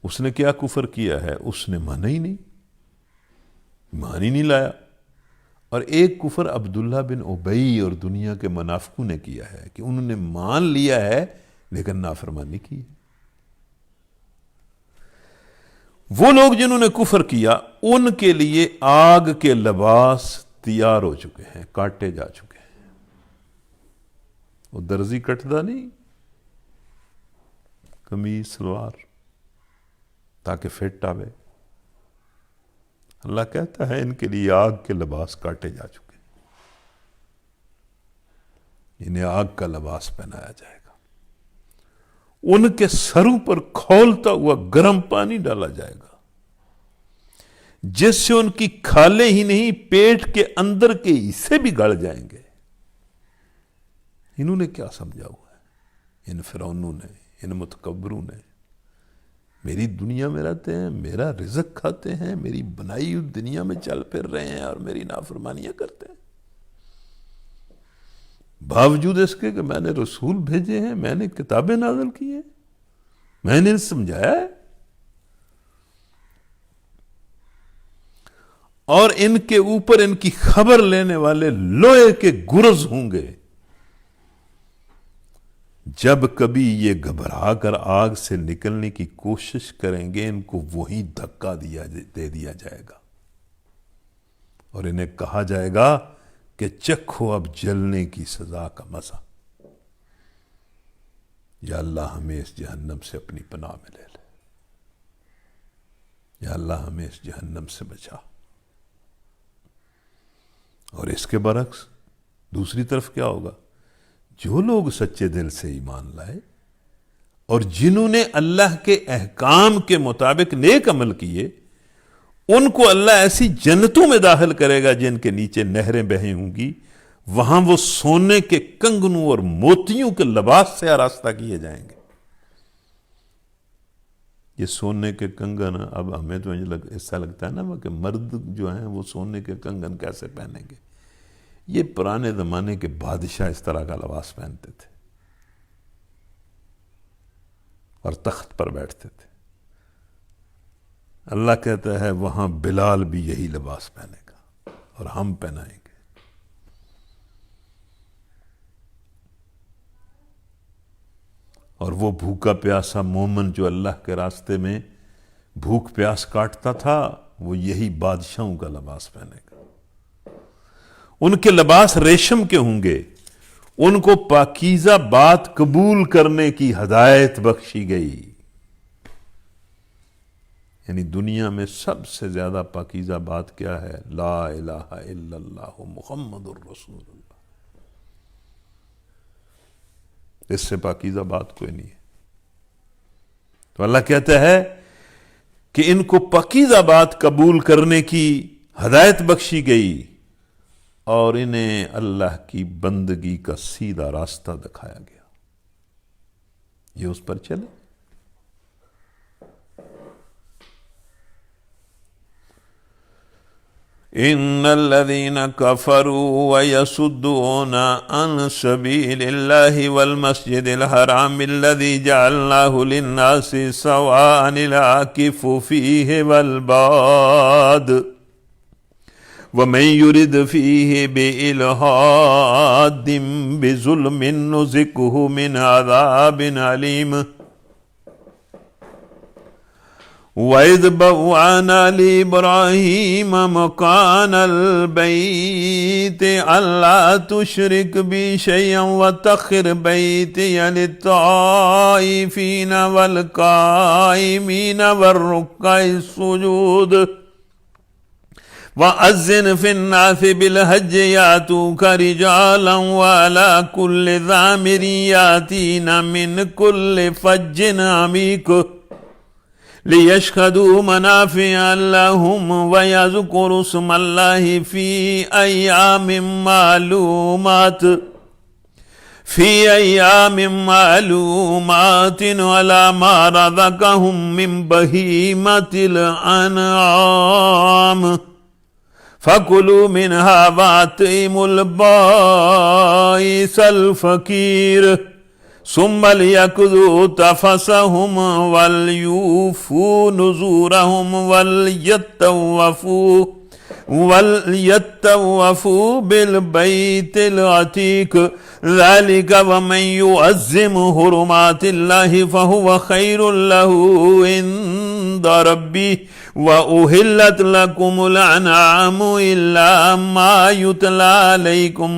اس نے کیا کفر کیا ہے؟ اس نے مانا ہی نہیں، مان ہی نہیں لایا. اور ایک کفر عبداللہ بن ابی اور دنیا کے منافقوں نے کیا ہے کہ انہوں نے مان لیا ہے لیکن نافرمانی کی ہے. وہ لوگ جنہوں نے کفر کیا ان کے لیے آگ کے لباس تیار ہو چکے ہیں، کاٹے جا چکے ہیں. وہ درزی کٹدا نہیں قمیض سلوار تاکہ فٹ آوے. اللہ کہتا ہے ان کے لیے آگ کے لباس کاٹے جا چکے ہیں، انہیں آگ کا لباس پہنایا جائے گا. ان کے سروں پر کھولتا ہوا گرم پانی ڈالا جائے گا جس سے ان کی کھالیں ہی نہیں پیٹ کے اندر کے حصے بھی گل جائیں گے. انہوں نے کیا سمجھا ہوا ہے؟ ان فرعونوں نے، ان متکبروں نے. میری دنیا میں رہتے ہیں، میرا رزق کھاتے ہیں، میری بنائی ہوئی دنیا میں چل پھر رہے ہیں اور میری نافرمانیاں کرتے ہیں. باوجود اس کے کہ میں نے رسول بھیجے ہیں، میں نے کتابیں نازل کی ہیں، میں نے سمجھایا ہے. اور ان کے اوپر ان کی خبر لینے والے لوہے کے گرز ہوں گے. جب کبھی یہ گھبرا کر آگ سے نکلنے کی کوشش کریں گے ان کو وہی دھکا دے دیا جائے گا اور انہیں کہا جائے گا کہ چکھو اب جلنے کی سزا کا مزہ. یا اللہ ہمیں اس جہنم سے اپنی پناہ میں لے لے. یا اللہ ہمیں اس جہنم سے بچا. اور اس کے برعکس دوسری طرف کیا ہوگا؟ جو لوگ سچے دل سے ایمان لائے اور جنہوں نے اللہ کے احکام کے مطابق نیک عمل کیے ان کو اللہ ایسی جنتوں میں داخل کرے گا جن کے نیچے نہریں بہیں ہوں گی. وہاں وہ سونے کے کنگنوں اور موتیوں کے لباس سے آراستہ کیے جائیں گے. یہ سونے کے کنگن، اب ہمیں تو ایسا لگتا ہے نا کہ مرد جو ہیں وہ سونے کے کنگن کیسے پہنیں گے. یہ پرانے زمانے کے بادشاہ اس طرح کا لباس پہنتے تھے اور تخت پر بیٹھتے تھے. اللہ کہتا ہے وہاں بلال بھی یہی لباس پہنے گا اور ہم پہنائیں گے. اور وہ بھوکا پیاسا مومن جو اللہ کے راستے میں بھوک پیاس کاٹتا تھا وہ یہی بادشاہوں کا لباس پہنے گا. ان کے لباس ریشم کے ہوں گے. ان کو پاکیزہ بات قبول کرنے کی ہدایت بخشی گئی. یعنی دنیا میں سب سے زیادہ پاکیزہ بات کیا ہے؟ لا الہ الا اللہ محمد الرسول اللہ. اس سے پاکیزہ بات کوئی نہیں ہے. تو اللہ کہتا ہے کہ ان کو پاکیزہ بات قبول کرنے کی ہدایت بخشی گئی اور انہیں اللہ کی بندگی کا سیدھا راستہ دکھایا گیا. یہ اس پر چلے. ان الذين كفروا ويصدون عن سبيل الله والمسجد الحرام الذي جعلناه للناس سواء العاكف فيه والباد ومن يرد فيه بإلحاد بظلم نذقه من عذاب أليم. وَإِذْ بَوَّأْنَا لِإِبْرَاهِيمَ مَكَانَ الْبَيْتِ أَلَّا تُشْرِكْ بِي شَيْئًا وَطَهِّرْ بَيْتِيَ لِلطَّائِفِينَ وَالْقَائِمِينَ وَالرُّكَّعِ السُّجُودِ وَأَذِّنْ فِي النَّاسِ بِالْحَجِّ يَأْتُوكَ رِجَالًا وَعَلَى كُلِّ ضَامِرٍ يَأْتِينَ مِنْ كُلِّ فَجٍّ عَمِيقٍ لِيَشْهَدُوا مَنَافِعَ لَهُمْ وَيَذْكُرُوا اسْمَ اللَّهِ فِي أَيَّامٍ مَّعْلُومَاتٍ فی ایام معلومات علی ما رزقہم من بہیمۃ الانعام فَكُلُوا مِنْهَا وَأَطْعِمُوا الْبَائِسَ الْفَقِيرَ ثُمَّ لِيَقْضُوا تَفَثَهُمْ وَلْيُوفُوا نُذُورَهُمْ وَلْيَطَّوَّفُوا بِالْبَيْتِ الْعَتِيقِ ذَلِكَ وَمَنْ يُعَظِّمْ حُرُمَاتِ اللَّهِ فَهُوَ خَيْرٌ لَهُ عِنْدَ رَبِّهِ وَأُحِلَّتْ لَكُمُ الْأَنْعَامُ إِلَّا مَا يُتْلَى عَلَيْكُمْ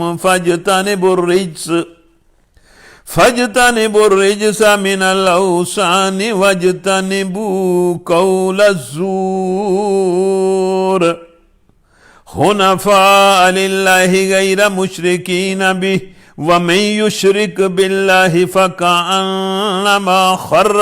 فَاجْتَنِبُوا الرِّجْسَ مِنَ الْأَوْثَانِ وَاجْتَنِبُوا قَوْلَ الزُّورِ حُنَفَاءَ لِلَّهِ غَيْرَ مُشْرِكِينَ بِهِ وَمَن يُشْرِكْ بِاللَّهِ فَكَأَنَّمَا خَرَّ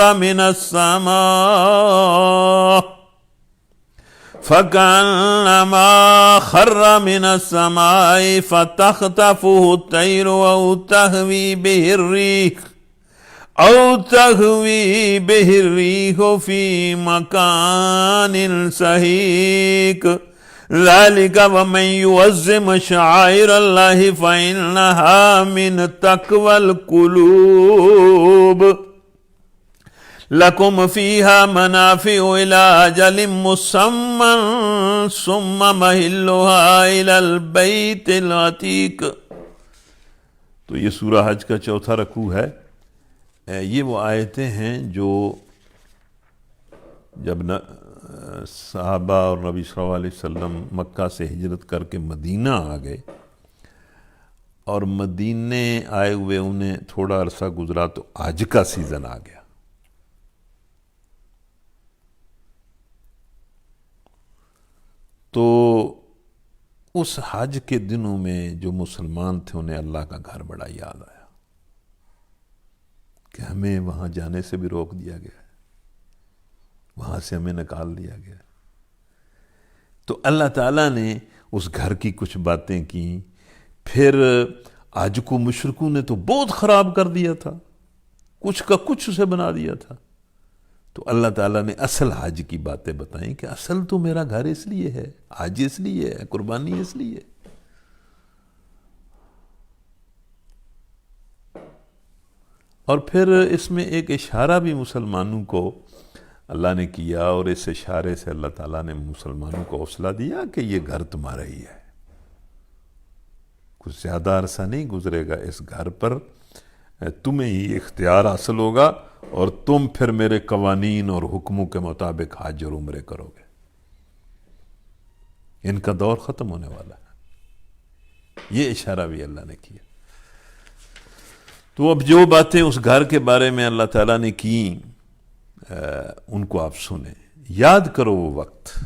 مِنَ السَّمَاءِ فَتَخْطَفُهُ الطَّيْرُ أَوْ تَهْوِي بِهِ الرِّيحُ فِي مَكَانٍ سَحِيقٍ ذَلِكَ وَمَن يُعَظِّمْ شَعَائِرَ اللَّهِ فَإِنَّهَا مِن تَقْوَى الْقُلُوبِ لَكُمْ فِيهَا مَنَافِعُ إِلَىٰ أَجَلٍ مُّسَمًّى ثُمَّ مَحِلُّهَا إِلَى الْبَيْتِ الْعَتِيقِ۔ تو یہ سورہ حج کا چوتھا رکوع ہے۔ یہ وہ آیتیں ہیں جو جب صحابہ اور نبی صلی اللہ علیہ وسلم مکہ سے ہجرت کر کے مدینہ آ گئے اور مدینے آئے ہوئے انہیں تھوڑا عرصہ گزرا تو حج کا سیزن آ گیا۔ تو اس حج کے دنوں میں جو مسلمان تھے انہیں اللہ کا گھر بڑا یاد آیا کہ ہمیں وہاں جانے سے بھی روک دیا گیا ہے، وہاں سے ہمیں نکال دیا گیا۔ تو اللہ تعالیٰ نے اس گھر کی کچھ باتیں کی۔ پھر حج کو مشرکوں نے تو بہت خراب کر دیا تھا، کچھ کا کچھ اسے بنا دیا تھا۔ تو اللہ تعالیٰ نے اصل حج کی باتیں بتائیں کہ اصل تو میرا گھر اس لیے ہے، حج اس لیے ہے، قربانی اس لیے۔ اور پھر اس میں ایک اشارہ بھی مسلمانوں کو اللہ نے کیا، اور اس اشارے سے اللہ تعالیٰ نے مسلمانوں کو حوصلہ دیا کہ یہ گھر تمہارا ہی ہے، کچھ زیادہ عرصہ نہیں گزرے گا، اس گھر پر تمہیں ہی اختیار حاصل ہوگا اور تم پھر میرے قوانین اور حکموں کے مطابق حج اور عمرے کرو گے۔ ان کا دور ختم ہونے والا ہے، یہ اشارہ بھی اللہ نے کیا۔ تو اب جو باتیں اس گھر کے بارے میں اللہ تعالیٰ نے کی ان کو آپ سنیں۔ یاد کرو وہ وقت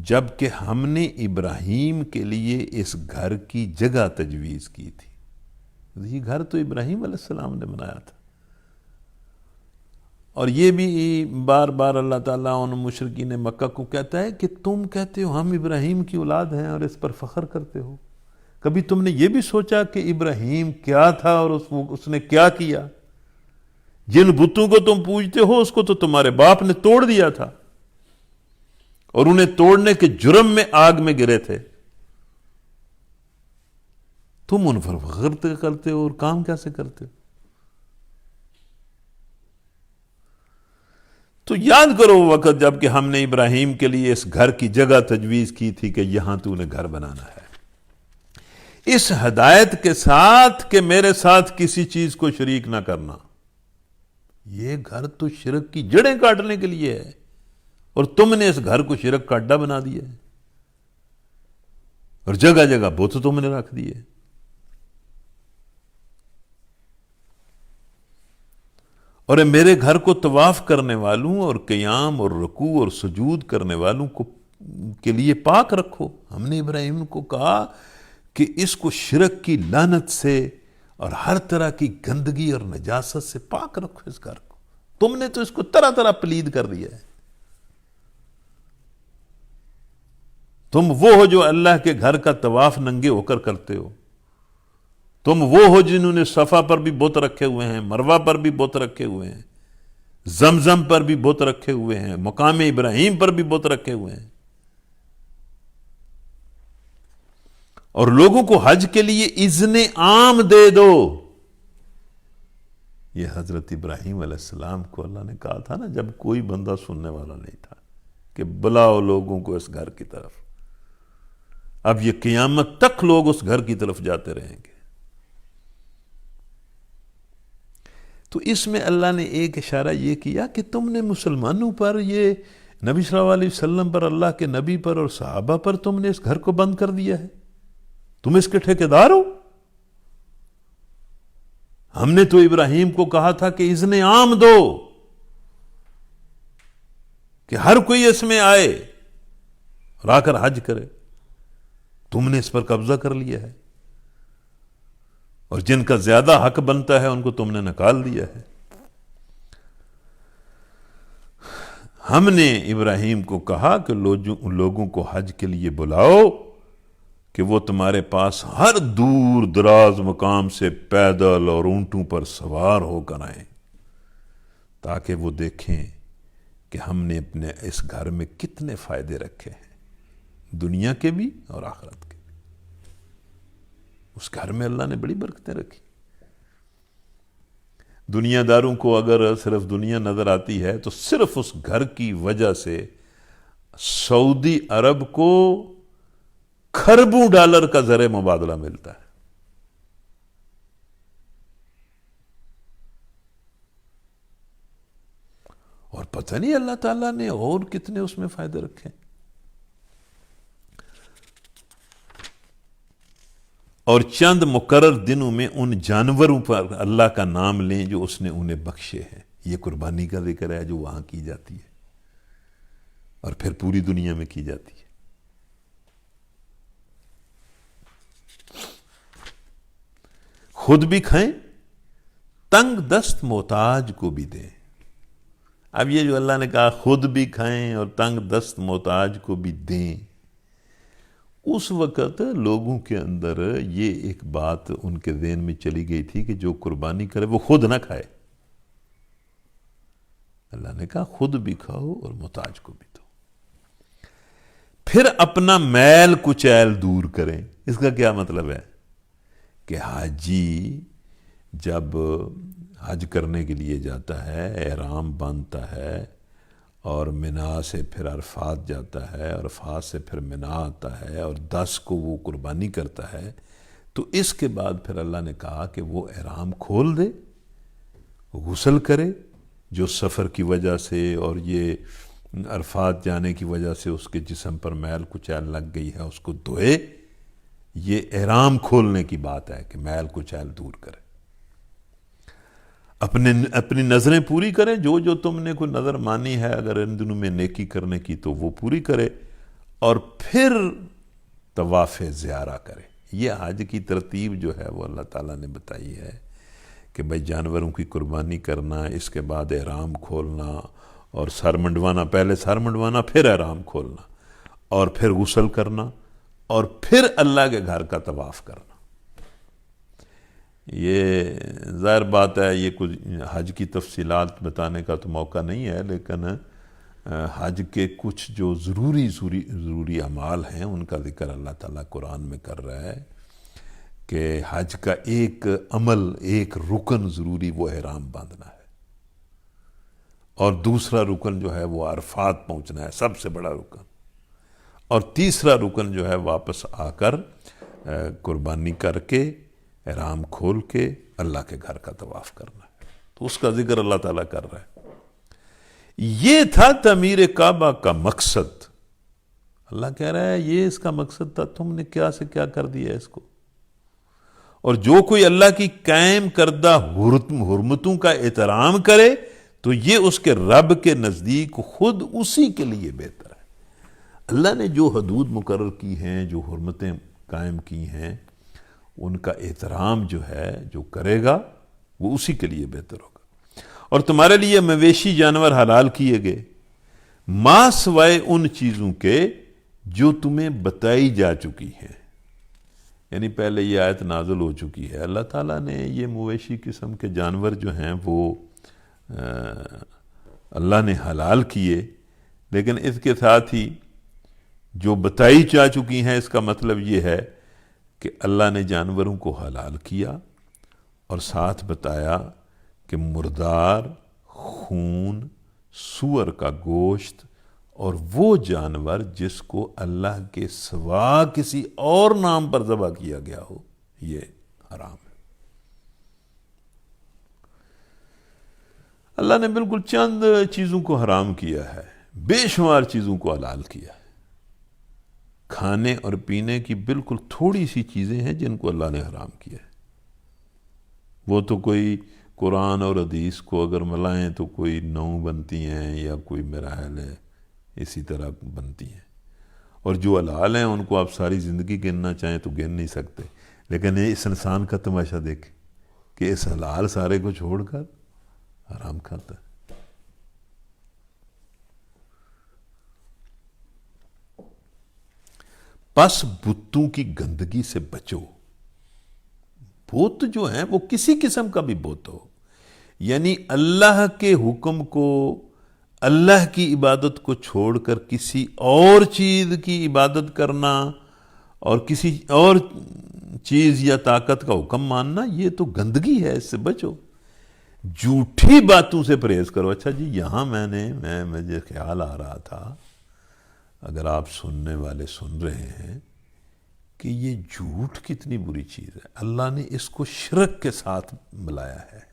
جب کہ ہم نے ابراہیم کے لیے اس گھر کی جگہ تجویز کی تھی۔ یہ گھر تو ابراہیم علیہ السلام نے بنایا تھا، اور یہ بھی بار بار اللہ تعالیٰ ان مشرکین مکہ کو کہتا ہے کہ تم کہتے ہو ہم ابراہیم کی اولاد ہیں اور اس پر فخر کرتے ہو، کبھی تم نے یہ بھی سوچا کہ ابراہیم کیا تھا اور اس نے کیا کیا؟ جن بتوں کو تم پوجتے ہو اس کو تو تمہارے باپ نے توڑ دیا تھا، اور انہیں توڑنے کے جرم میں آگ میں گرے تھے۔ تم ان پر فخر کرتے ہو اور کام کیسے کرتے ہو؟ تو یاد کرو وہ وقت جب کہ ہم نے ابراہیم کے لیے اس گھر کی جگہ تجویز کی تھی کہ یہاں تو نے گھر بنانا ہے، اس ہدایت کے ساتھ کہ میرے ساتھ کسی چیز کو شریک نہ کرنا۔ یہ گھر تو شرک کی جڑیں کاٹنے کے لیے ہے، اور تم نے اس گھر کو شرک کا اڈا بنا دیا ہے، اور جگہ جگہ بت تم نے رکھ دیے۔ اور میرے گھر کو طواف کرنے والوں اور قیام اور رکوع اور سجود کرنے والوں کے لیے پاک رکھو۔ ہم نے ابراہیم کو کہا کہ اس کو شرک کی لعنت سے اور ہر طرح کی گندگی اور نجاست سے پاک رکھو اس گھر کو۔ تم نے تو اس کو طرح طرح پلید کر دیا ہے۔ تم وہ ہو جو اللہ کے گھر کا طواف ننگے ہو کر کرتے ہو، تم وہ ہو جنہوں نے صفا پر بھی بت رکھے ہوئے ہیں، مروہ پر بھی بت رکھے ہوئے ہیں، زمزم پر بھی بت رکھے ہوئے ہیں، مقام ابراہیم پر بھی بت رکھے ہوئے ہیں، اور لوگوں کو حج کے لیے اذن عام دے دو۔ یہ حضرت ابراہیم علیہ السلام کو اللہ نے کہا تھا نا، جب کوئی بندہ سننے والا نہیں تھا، کہ بلاؤ لوگوں کو اس گھر کی طرف۔ اب یہ قیامت تک لوگ اس گھر کی طرف جاتے رہیں گے۔ تو اس میں اللہ نے ایک اشارہ یہ کیا کہ تم نے مسلمانوں پر، یہ نبی صلی اللہ علیہ وسلم پر، اللہ کے نبی پر اور صحابہ پر تم نے اس گھر کو بند کر دیا ہے، تم اس کے ٹھیکیدار ہو۔ ہم نے تو ابراہیم کو کہا تھا کہ اذن عام دو، کہ ہر کوئی اس میں آئے اور آ کر حج کرے، تم نے اس پر قبضہ کر لیا ہے، اور جن کا زیادہ حق بنتا ہے ان کو تم نے نکال دیا ہے۔ ہم نے ابراہیم کو کہا کہ لوگوں کو حج کے لیے بلاؤ، کہ وہ تمہارے پاس ہر دور دراز مقام سے پیدل اور اونٹوں پر سوار ہو کر آئیں، تاکہ وہ دیکھیں کہ ہم نے اپنے اس گھر میں کتنے فائدے رکھے ہیں، دنیا کے بھی اور آخرت کے بھی۔ اس گھر میں اللہ نے بڑی برکتیں رکھی۔ دنیا داروں کو اگر صرف دنیا نظر آتی ہے تو صرف اس گھر کی وجہ سے سعودی عرب کو کھربوں ڈالر کا زر مبادلہ ملتا ہے۔ اور پتہ نہیں اللہ تعالیٰ نے اور کتنے اس میں فائدے رکھے۔ اور چند مقرر دنوں میں ان جانوروں پر اللہ کا نام لیں جو اس نے انہیں بخشے ہیں۔ یہ قربانی کا ذکر ہے جو وہاں کی جاتی ہے اور پھر پوری دنیا میں کی جاتی ہے۔ خود بھی کھائیں، تنگ دست محتاج کو بھی دیں۔ اب یہ جو اللہ نے کہا خود بھی کھائیں اور تنگ دست محتاج کو بھی دیں، اس وقت لوگوں کے اندر یہ ایک بات ان کے ذہن میں چلی گئی تھی کہ جو قربانی کرے وہ خود نہ کھائے۔ اللہ نے کہا خود بھی کھاؤ اور محتاج کو بھی دو، پھر اپنا میل کچیل دور کریں۔ اس کا کیا مطلب ہے کہ حاجی جب حج کرنے کے لیے جاتا ہے، احرام باندھتا ہے اور منا سے پھر عرفات جاتا ہے، عرفات سے پھر منا آتا ہے اور 10 کو وہ قربانی کرتا ہے، تو اس کے بعد پھر اللہ نے کہا کہ وہ احرام کھول دے، غسل کرے، جو سفر کی وجہ سے اور یہ عرفات جانے کی وجہ سے اس کے جسم پر میل کچیل لگ گئی ہے اس کو دھوئے۔ یہ احرام کھولنے کی بات ہے کہ میل کچیل دور کرے، اپنی نظریں پوری کریں، جو تم نے کوئی نظر مانی ہے اگر ان دنوں میں نیکی کرنے کی تو وہ پوری کرے، اور پھر طواف زیارہ کرے۔ یہ حج کی ترتیب جو ہے وہ اللہ تعالیٰ نے بتائی ہے کہ بھائی جانوروں کی قربانی کرنا، اس کے بعد احرام کھولنا اور سر منڈوانا، پہلے سر منڈوانا پھر احرام کھولنا اور پھر غسل کرنا اور پھر اللہ کے گھر کا طواف کرنا۔ یہ ظاہر بات ہے یہ کچھ حج کی تفصیلات بتانے کا تو موقع نہیں ہے، لیکن حج کے کچھ جو ضروری اعمال ہیں ان کا ذکر اللہ تعالیٰ قرآن میں کر رہا ہے کہ حج کا ایک عمل، ایک رکن ضروری وہ احرام باندھنا ہے، اور دوسرا رکن جو ہے وہ عرفات پہنچنا ہے، سب سے بڑا رکن، اور تیسرا رکن جو ہے واپس آ کر قربانی کر کے احرام کھول کے اللہ کے گھر کا طواف کرنا ہے۔ تو اس کا ذکر اللہ تعالیٰ کر رہا ہے۔ یہ تھا تعمیر کعبہ کا مقصد۔ اللہ کہہ رہا ہے یہ اس کا مقصد تھا، تم نے کیا سے کیا کر دیا اس کو۔ اور جو کوئی اللہ کی قائم کردہ حرمتوں کا احترام کرے تو یہ اس کے رب کے نزدیک خود اسی کے لیے بہتر ہے۔ اللہ نے جو حدود مقرر کی ہیں، جو حرمتیں قائم کی ہیں، ان کا احترام جو ہے جو کرے گا وہ اسی کے لیے بہتر ہوگا۔ اور تمہارے لیے مویشی جانور حلال کیے گئے ما سوائے ان چیزوں کے جو تمہیں بتائی جا چکی ہیں، یعنی پہلے یہ آیت نازل ہو چکی ہے. اللہ تعالیٰ نے یہ مویشی قسم کے جانور جو ہیں وہ اللہ نے حلال کیے، لیکن اس کے ساتھ ہی جو بتائی جا چکی ہیں اس کا مطلب یہ ہے کہ اللہ نے جانوروں کو حلال کیا اور ساتھ بتایا کہ مردار، خون، سور کا گوشت اور وہ جانور جس کو اللہ کے سوا کسی اور نام پر ذبح کیا گیا ہو یہ حرام ہے. اللہ نے بالکل چند چیزوں کو حرام کیا ہے، بے شمار چیزوں کو حلال کیا ہے. کھانے اور پینے کی بالکل تھوڑی سی چیزیں ہیں جن کو اللہ نے حرام کیا ہے. وہ تو کوئی قرآن اور حدیث کو اگر ملائیں تو کوئی 9 بنتی ہیں یا کوئی میرا خیال ہے اسی طرح بنتی ہیں، اور جو حلال ہیں ان کو آپ ساری زندگی گننا چاہیں تو گن نہیں سکتے. لیکن اس انسان کا تماشا دیکھیں کہ اس حلال سارے کو چھوڑ کر حرام کھاتا ہے. پس بتوں کی گندگی سے بچو. بت جو ہیں وہ کسی قسم کا بھی بت ہو، یعنی اللہ کے حکم کو، اللہ کی عبادت کو چھوڑ کر کسی اور چیز کی عبادت کرنا اور کسی اور چیز یا طاقت کا حکم ماننا، یہ تو گندگی ہے، اس سے بچو. جھوٹی باتوں سے پرہیز کرو. اچھا جی، یہاں مجھے خیال آ رہا تھا، اگر آپ سننے والے سن رہے ہیں، کہ یہ جھوٹ کتنی بری چیز ہے. اللہ نے اس کو شرک کے ساتھ ملایا ہے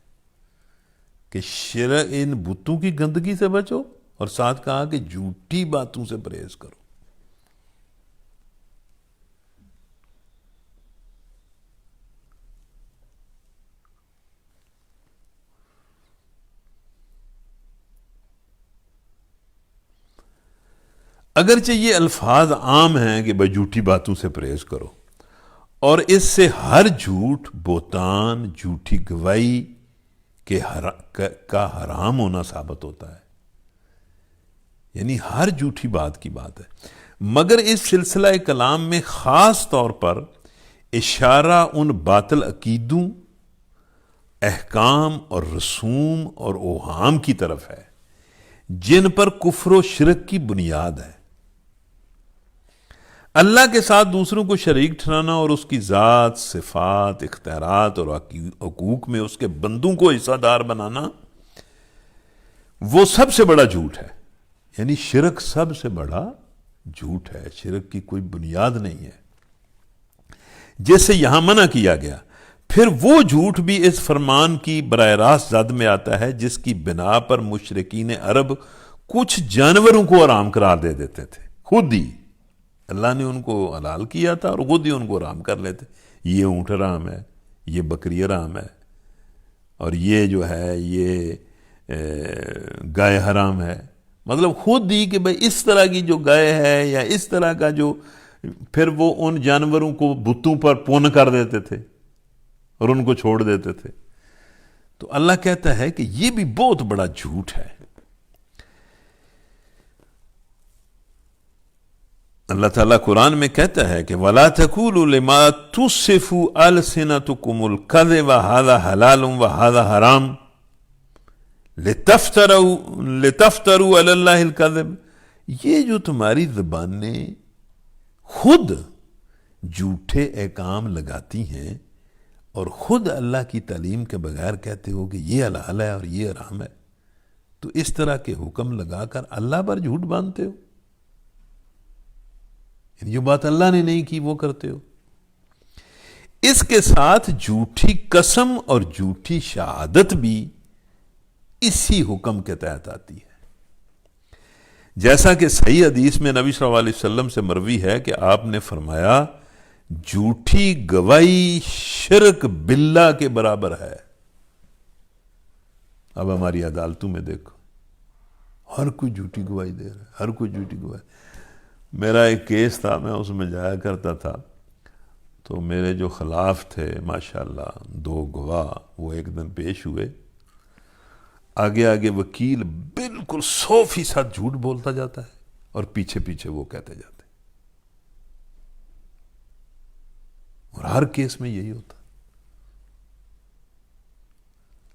کہ شرک، ان بتوں کی گندگی سے بچو، اور ساتھ کہا کہ جھوٹی باتوں سے پرہیز کرو. اگرچہ یہ الفاظ عام ہیں کہ بھائی جھوٹی باتوں سے پرہیز کرو، اور اس سے ہر جھوٹ، بہتان، جھوٹی گواہی کا حرام ہونا ثابت ہوتا ہے، یعنی ہر جھوٹی بات کی بات ہے. مگر اس سلسلہ کلام میں خاص طور پر اشارہ ان باطل عقیدوں، احکام اور رسوم اور اوہام کی طرف ہے جن پر کفر و شرک کی بنیاد ہے. اللہ کے ساتھ دوسروں کو شریک ٹھہرانا اور اس کی ذات، صفات، اختیارات اور حقوق میں اس کے بندوں کو حصہ دار بنانا، وہ سب سے بڑا جھوٹ ہے. یعنی شرک سب سے بڑا جھوٹ ہے، شرک کی کوئی بنیاد نہیں ہے جیسے یہاں منع کیا گیا. پھر وہ جھوٹ بھی اس فرمان کی براہ راست زد میں آتا ہے جس کی بنا پر مشرکین عرب کچھ جانوروں کو حرام قرار دے دیتے تھے. خود ہی اللہ نے ان کو حلال کیا تھا اور خود ہی ان کو حرام کر لیتے. یہ اونٹ حرام ہے، یہ بکری حرام ہے، اور یہ جو ہے یہ گائے حرام ہے. مطلب خود ہی کہ بھئی اس طرح کی جو گائے ہے یا اس طرح کا جو، پھر وہ ان جانوروں کو بتوں پر پون کر دیتے تھے اور ان کو چھوڑ دیتے تھے. تو اللہ کہتا ہے کہ یہ بھی بہت بڑا جھوٹ ہے. اللہ تعالیٰ قرآن میں کہتا ہے کہ وَلَا تَقُولُوا لِمَا تُصِفُ أَلْسِنَتُكُمُ الْكَذِبَ هَذَا حَلَالٌ وَهَذَا حَرَامٌ لِتَفْتَرُوا عَلَى اللَّهِ الْكَذِبَ. یہ جو تمہاری زبانیں خود جھوٹے احکام لگاتی ہیں اور خود اللہ کی تعلیم کے بغیر کہتے ہو کہ یہ حلال ہے اور یہ حرام ہے، تو اس طرح کے حکم لگا کر اللہ پر جھوٹ باندھتے ہو. جو بات اللہ نے نہیں کی وہ کرتے ہو. اس کے ساتھ جھوٹی قسم اور جھوٹی شہادت بھی اسی حکم کے تحت آتی ہے. جیسا کہ صحیح حدیث میں نبی صلی اللہ علیہ وسلم سے مروی ہے کہ آپ نے فرمایا جھوٹی گواہی شرک باللہ کے برابر ہے. اب ہماری عدالتوں میں دیکھو، ہر کوئی جھوٹی گواہی دے رہا ہے، ہر کوئی جھوٹی گواہی. میرا ایک کیس تھا، میں اس میں جایا کرتا تھا، تو میرے جو خلاف تھے ماشاءاللہ 2 گواہ، وہ ایک دن پیش ہوئے. آگے آگے وکیل بالکل 100% جھوٹ بولتا جاتا ہے اور پیچھے پیچھے وہ کہتے جاتے ہیں. اور ہر کیس میں یہی ہوتا.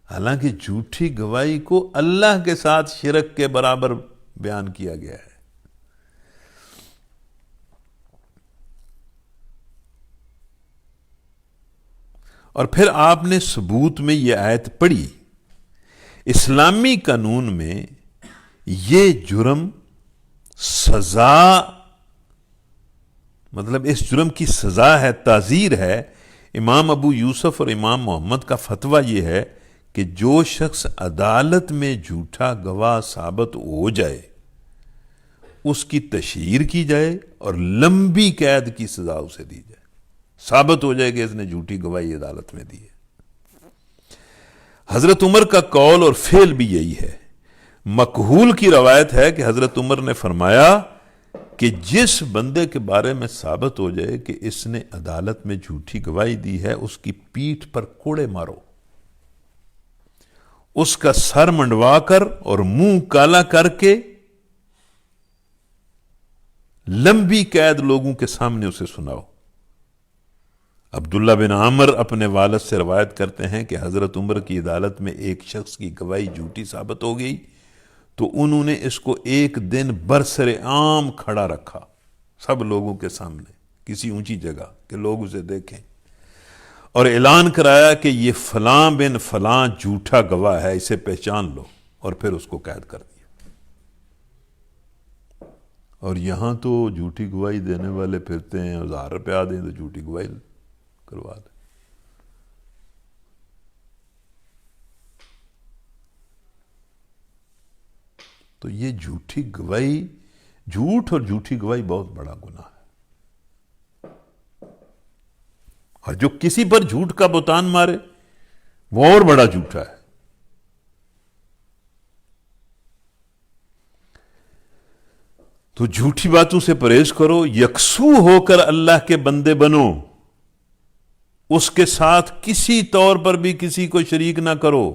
حالانکہ جھوٹی گواہی کو اللہ کے ساتھ شرک کے برابر بیان کیا گیا ہے. اور پھر آپ نے ثبوت میں یہ آیت پڑھی. اسلامی قانون میں یہ جرم سزا، مطلب اس جرم کی سزا ہے، تعزیر ہے. امام ابو یوسف اور امام محمد کا فتویٰ یہ ہے کہ جو شخص عدالت میں جھوٹا گواہ ثابت ہو جائے اس کی تشہیر کی جائے اور لمبی قید کی سزا اسے دی جائے. ثابت ہو جائے کہ اس نے جھوٹی گواہی عدالت میں دی ہے. حضرت عمر کا قول اور فعل بھی یہی ہے. مکحول کی روایت ہے کہ حضرت عمر نے فرمایا کہ جس بندے کے بارے میں ثابت ہو جائے کہ اس نے عدالت میں جھوٹی گواہی دی ہے اس کی پیٹھ پر کوڑے مارو، اس کا سر منڈوا کر اور منہ کالا کر کے لمبی قید لوگوں کے سامنے اسے سناؤ. عبداللہ بن عامر اپنے والد سے روایت کرتے ہیں کہ حضرت عمر کی عدالت میں ایک شخص کی گواہی جھوٹی ثابت ہو گئی تو انہوں نے اس کو ایک دن برسر عام کھڑا رکھا سب لوگوں کے سامنے کسی اونچی جگہ کہ لوگ اسے دیکھیں، اور اعلان کرایا کہ یہ فلاں بن فلاں جھوٹا گواہ ہے، اسے پہچان لو، اور پھر اس کو قید کر دیا. اور یہاں تو جھوٹی گواہی دینے والے پھرتے ہیں، 1000 روپیہ دیں تو جھوٹی گواہی کروا دیں. تو یہ جھوٹی گواہی، جھوٹ اور جھوٹی گواہی بہت بڑا گناہ ہے. اور جو کسی پر جھوٹ کا بہتان مارے وہ اور بڑا جھوٹا ہے. تو جھوٹی باتوں سے پرہیز کرو، یکسو ہو کر اللہ کے بندے بنو، اس کے ساتھ کسی طور پر بھی کسی کو شریک نہ کرو.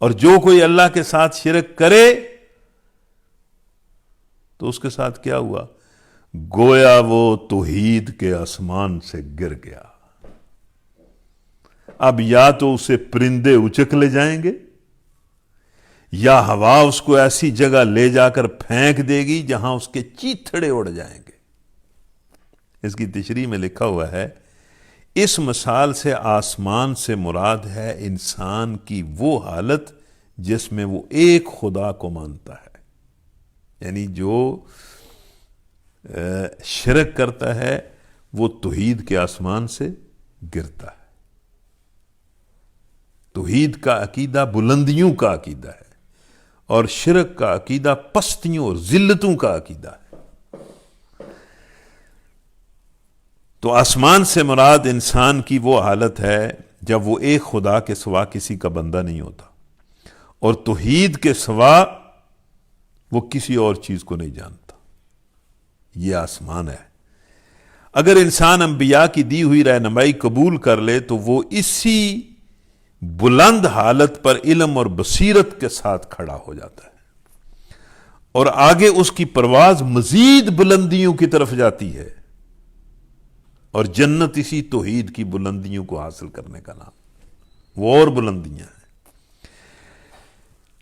اور جو کوئی اللہ کے ساتھ شرک کرے تو اس کے ساتھ کیا ہوا؟ گویا وہ توحید کے آسمان سے گر گیا. اب یا تو اسے پرندے اچک لے جائیں گے یا ہوا اس کو ایسی جگہ لے جا کر پھینک دے گی جہاں اس کے چیتھڑے اڑ جائیں گے. اس کی تشریح میں لکھا ہوا ہے اس مثال سے آسمان سے مراد ہے انسان کی وہ حالت جس میں وہ ایک خدا کو مانتا ہے. یعنی جو شرک کرتا ہے وہ توحید کے آسمان سے گرتا ہے. توحید کا عقیدہ بلندیوں کا عقیدہ ہے اور شرک کا عقیدہ پستیوں اور ذلتوں کا عقیدہ ہے. تو آسمان سے مراد انسان کی وہ حالت ہے جب وہ ایک خدا کے سوا کسی کا بندہ نہیں ہوتا اور توحید کے سوا وہ کسی اور چیز کو نہیں جانتا. یہ آسمان ہے. اگر انسان انبیاء کی دی ہوئی رہنمائی قبول کر لے تو وہ اسی بلند حالت پر علم اور بصیرت کے ساتھ کھڑا ہو جاتا ہے اور آگے اس کی پرواز مزید بلندیوں کی طرف جاتی ہے. اور جنت اسی توحید کی بلندیوں کو حاصل کرنے کا نام، وہ اور بلندیاں ہیں.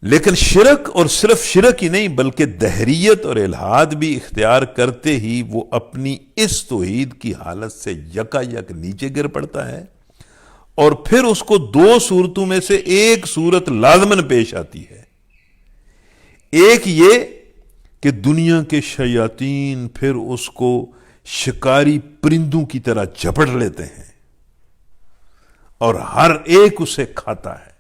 لیکن شرک، اور صرف شرک ہی نہیں بلکہ دہریت اور الحاد بھی اختیار کرتے ہی وہ اپنی اس توحید کی حالت سے یکا یک نیچے گر پڑتا ہے. اور پھر اس کو دو صورتوں میں سے ایک صورت لازماً پیش آتی ہے. ایک یہ کہ دنیا کے شیاطین پھر اس کو شکاری پرندوں کی طرح جھپٹ لیتے ہیں اور ہر ایک اسے کھاتا ہے.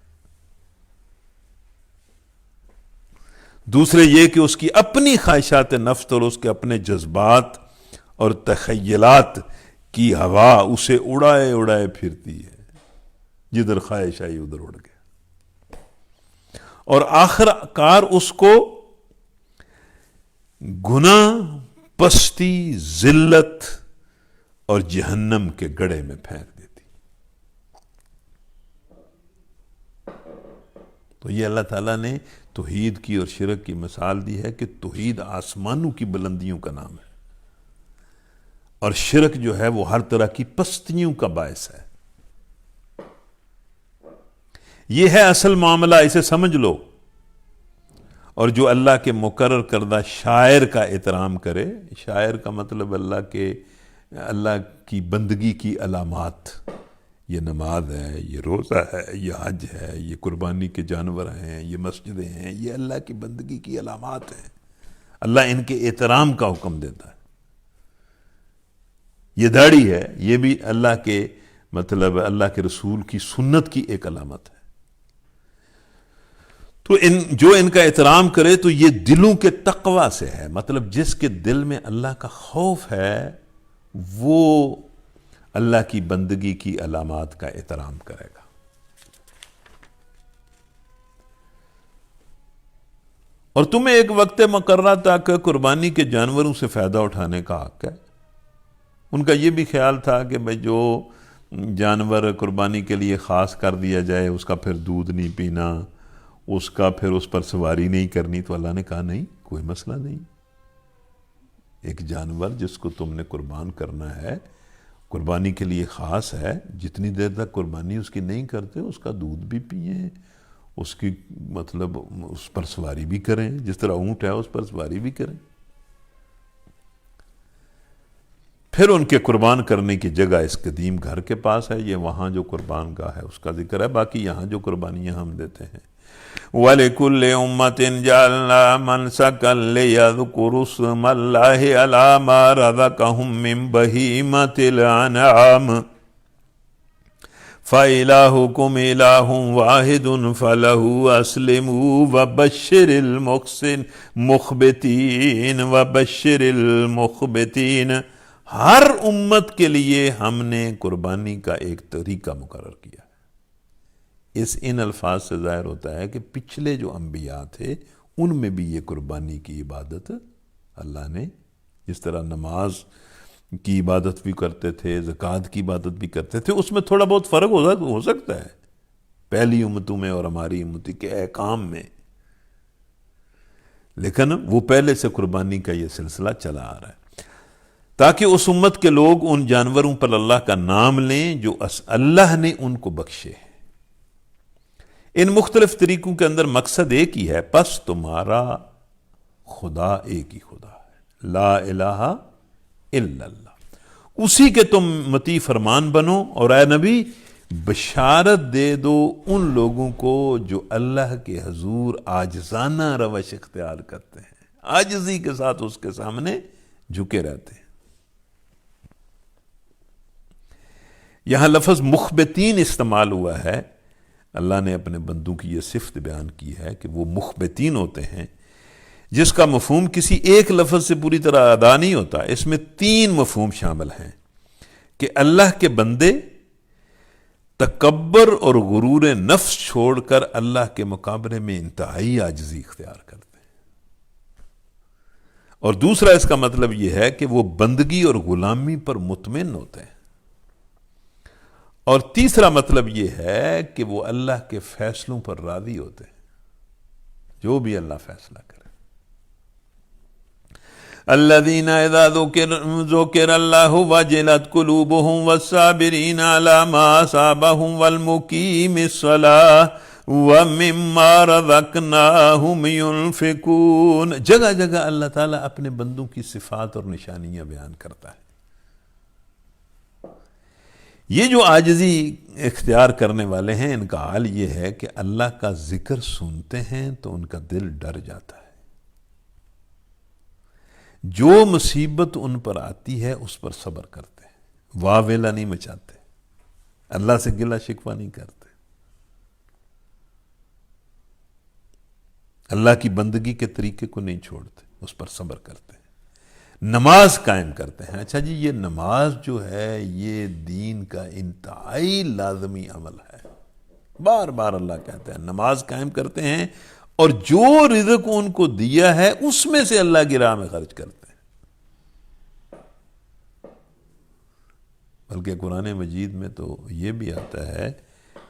دوسرے یہ کہ اس کی اپنی خواہشات نفس اور اس کے اپنے جذبات اور تخیلات کی ہوا اسے اڑائے اڑائے پھرتی ہے، جدھر خواہش آئی ادھر اڑ گیا، اور آخر کار اس کو گناہ، پستی، ذلت اور جہنم کے گڑھے میں پھینک دیتی. تو یہ اللہ تعالیٰ نے توحید کی اور شرک کی مثال دی ہے کہ توحید آسمانوں کی بلندیوں کا نام ہے اور شرک جو ہے وہ ہر طرح کی پستیوں کا باعث ہے. یہ ہے اصل معاملہ، اسے سمجھ لو. اور جو اللہ کے مقرر کردہ شاعر کا احترام کرے، شاعر کا مطلب اللہ کی بندگی کی علامات، یہ نماز ہے، یہ روزہ ہے، یہ حج ہے، یہ قربانی کے جانور ہیں، یہ مسجدیں ہیں، یہ اللہ کی بندگی کی علامات ہیں. اللہ ان کے احترام کا حکم دیتا ہے. یہ داڑھی ہے، یہ بھی اللہ کے اللہ کے رسول کی سنت کی ایک علامت ہے. تو جو ان کا احترام کرے تو یہ دلوں کے تقوی سے ہے. مطلب جس کے دل میں اللہ کا خوف ہے وہ اللہ کی بندگی کی علامات کا احترام کرے گا. اور تمہیں ایک وقت مقررہ تک قربانی کے جانوروں سے فائدہ اٹھانے کا حق ہے. ان کا یہ بھی خیال تھا کہ بھئی جو جانور قربانی کے لیے خاص کر دیا جائے اس کا پھر دودھ نہیں پینا، اس کا پھر اس پر سواری نہیں کرنی. تو اللہ نے کہا نہیں، کوئی مسئلہ نہیں. ایک جانور جس کو تم نے قربان کرنا ہے، قربانی کے لیے خاص ہے، جتنی دیر تک قربانی اس کی نہیں کرتے اس کا دودھ بھی پئیں، اس کی اس پر سواری بھی کریں، جس طرح اونٹ ہے اس پر سواری بھی کریں. پھر ان کے قربان کرنے کی جگہ اس قدیم گھر کے پاس ہے، یہ وہاں جو قربان گاہ ہے اس کا ذکر ہے. باقی یہاں جو قربانیاں ہم دیتے ہیں، وَلِكُلِّ أُمَّةٍ جَعَلْنَا مَنْسَكًا لِيَذْكُرُوا اسْمَ اللَّهِ عَلَىٰ مَا رَزَقَهُم مِّن بَهِيمَةِ الْأَنْعَامِ فَإِلَٰهُكُمْ إِلَٰهٌ وَاحِدٌ فَلَهُ أَسْلِمُوا وَبَشِّرِ الْمُخْبِتِينَ. ہر امت کے لیے ہم نے قربانی کا ایک طریقہ مقرر کیا. ان الفاظ سے ظاہر ہوتا ہے کہ پچھلے جو انبیاء تھے ان میں بھی یہ قربانی کی عبادت اللہ نے، جس طرح نماز کی عبادت بھی کرتے تھے، زکوٰۃ کی عبادت بھی کرتے تھے، اس میں تھوڑا بہت فرق ہو سکتا ہے پہلی امتوں میں اور ہماری امتی کے احکام میں، لیکن وہ پہلے سے قربانی کا یہ سلسلہ چلا آ رہا ہے تاکہ اس امت کے لوگ ان جانوروں پر اللہ کا نام لیں جو اللہ نے ان کو بخشے. ان مختلف طریقوں کے اندر مقصد ایک ہی ہے، پس تمہارا خدا ایک ہی خدا ہے، لا الہ الا اللہ. اسی کے تم مطیع فرمان بنو، اور اے نبی بشارت دے دو ان لوگوں کو جو اللہ کے حضور عاجزانہ روش اختیار کرتے ہیں، عاجزی کے ساتھ اس کے سامنے جھکے رہتے ہیں. یہاں لفظ مخبتین استعمال ہوا ہے. اللہ نے اپنے بندوں کی یہ صفت بیان کی ہے کہ وہ مخبتین ہوتے ہیں، جس کا مفہوم کسی ایک لفظ سے پوری طرح ادا نہیں ہوتا. اس میں 3 مفہوم شامل ہیں کہ اللہ کے بندے تکبر اور غرور نفس چھوڑ کر اللہ کے مقابلے میں انتہائی عاجزی اختیار کرتے ہیں، اور دوسرا اس کا مطلب یہ ہے کہ وہ بندگی اور غلامی پر مطمئن ہوتے ہیں، اور تیسرا مطلب یہ ہے کہ وہ اللہ کے فیصلوں پر راضی ہوتے ہیں، جو بھی اللہ فیصلہ کرے. الذین اذا ذکر اللہ وجلت قلوبہم والصابرین علی ما اصابہم والمقیم الصلاۃ ومما رزقناہم ينفقون. جگہ جگہ اللہ تعالیٰ اپنے بندوں کی صفات اور نشانیاں بیان کرتا ہے. یہ جو عاجزی اختیار کرنے والے ہیں ان کا حال یہ ہے کہ اللہ کا ذکر سنتے ہیں تو ان کا دل ڈر جاتا ہے. جو مصیبت ان پر آتی ہے اس پر صبر کرتے ہیں، واہ ویلا نہیں مچاتے، اللہ سے گلہ شکوہ نہیں کرتے، اللہ کی بندگی کے طریقے کو نہیں چھوڑتے، اس پر صبر کرتے ہیں، نماز قائم کرتے ہیں. اچھا جی، یہ نماز جو ہے یہ دین کا انتہائی لازمی عمل ہے. بار بار اللہ کہتا ہے نماز قائم کرتے ہیں اور جو رزق ان کو دیا ہے اس میں سے اللہ کی راہ میں خرچ کرتے ہیں. بلکہ قرآن مجید میں تو یہ بھی آتا ہے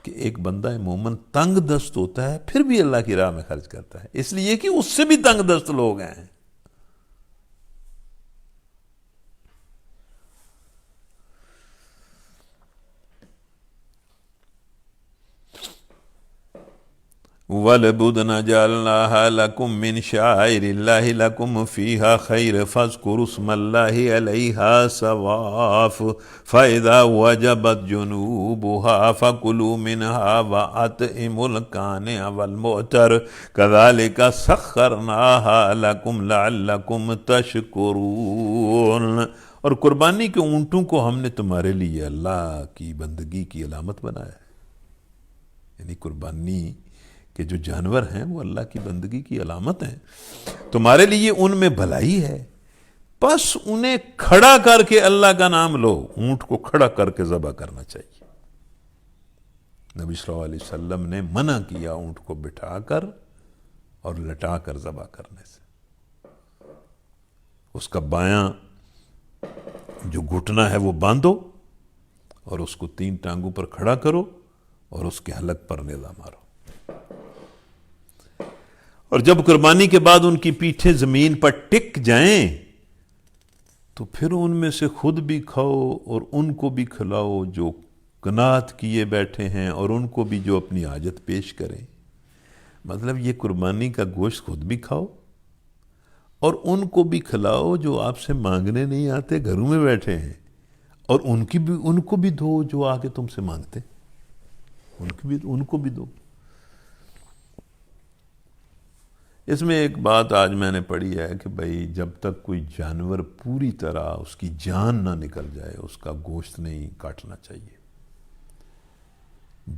کہ ایک بندہ مومن تنگ دست ہوتا ہے پھر بھی اللہ کی راہ میں خرچ کرتا ہے، اس لیے کہ اس سے بھی تنگ دست لوگ ہیں. وَلَبُدْنَ جَعَلْنَاهَا لَكُمْ مِنْ شَعَائِرِ اللَّهِ لَكُمْ فِيهَا خَيْرٌ فَاذْكُرُوا اسْمَ اللَّهِ عَلَيْهَا صَوَافَ فَإِذَا وَجَبَتْ جُنُوبُهَا فَكُلُوا مِنْهَا وَأَطْعِمُوا الْقَانِعَ وَالْمُعْتَرَّ كَذَلِكَ سَخَّرْنَاهَا لَكُمْ لَعَلَّكُمْ تَشْكُرُونَ۔ اور قربانی کے اونٹوں کو ہم نے تمہارے لیے اللہ کی بندگی کی علامت بنایا ہے، یعنی قربانی کہ جو جانور ہیں وہ اللہ کی بندگی کی علامت ہیں، تمہارے لیے ان میں بھلائی ہے، بس انہیں کھڑا کر کے اللہ کا نام لو۔ اونٹ کو کھڑا کر کے ذبح کرنا چاہیے۔ نبی صلی اللہ علیہ وسلم نے منع کیا اونٹ کو بٹھا کر اور لٹا کر ذبح کرنے سے۔ اس کا بایاں جو گھٹنا ہے وہ باندھو اور اس کو 3 ٹانگوں پر کھڑا کرو اور اس کے حلق پر نیزہ مارو، اور جب قربانی کے بعد ان کی پیٹھیں زمین پر ٹک جائیں تو پھر ان میں سے خود بھی کھاؤ اور ان کو بھی کھلاؤ جو قناعت کیے بیٹھے ہیں، اور ان کو بھی جو اپنی حاجت پیش کریں۔ مطلب یہ قربانی کا گوشت خود بھی کھاؤ اور ان کو بھی کھلاؤ جو آپ سے مانگنے نہیں آتے، گھروں میں بیٹھے ہیں، اور ان کو بھی دو جو آ کے تم سے مانگتے، ان کو بھی دو۔ اس میں ایک بات آج میں نے پڑھی ہے کہ بھئی جب تک کوئی جانور پوری طرح اس کی جان نہ نکل جائے اس کا گوشت نہیں کاٹنا چاہیے۔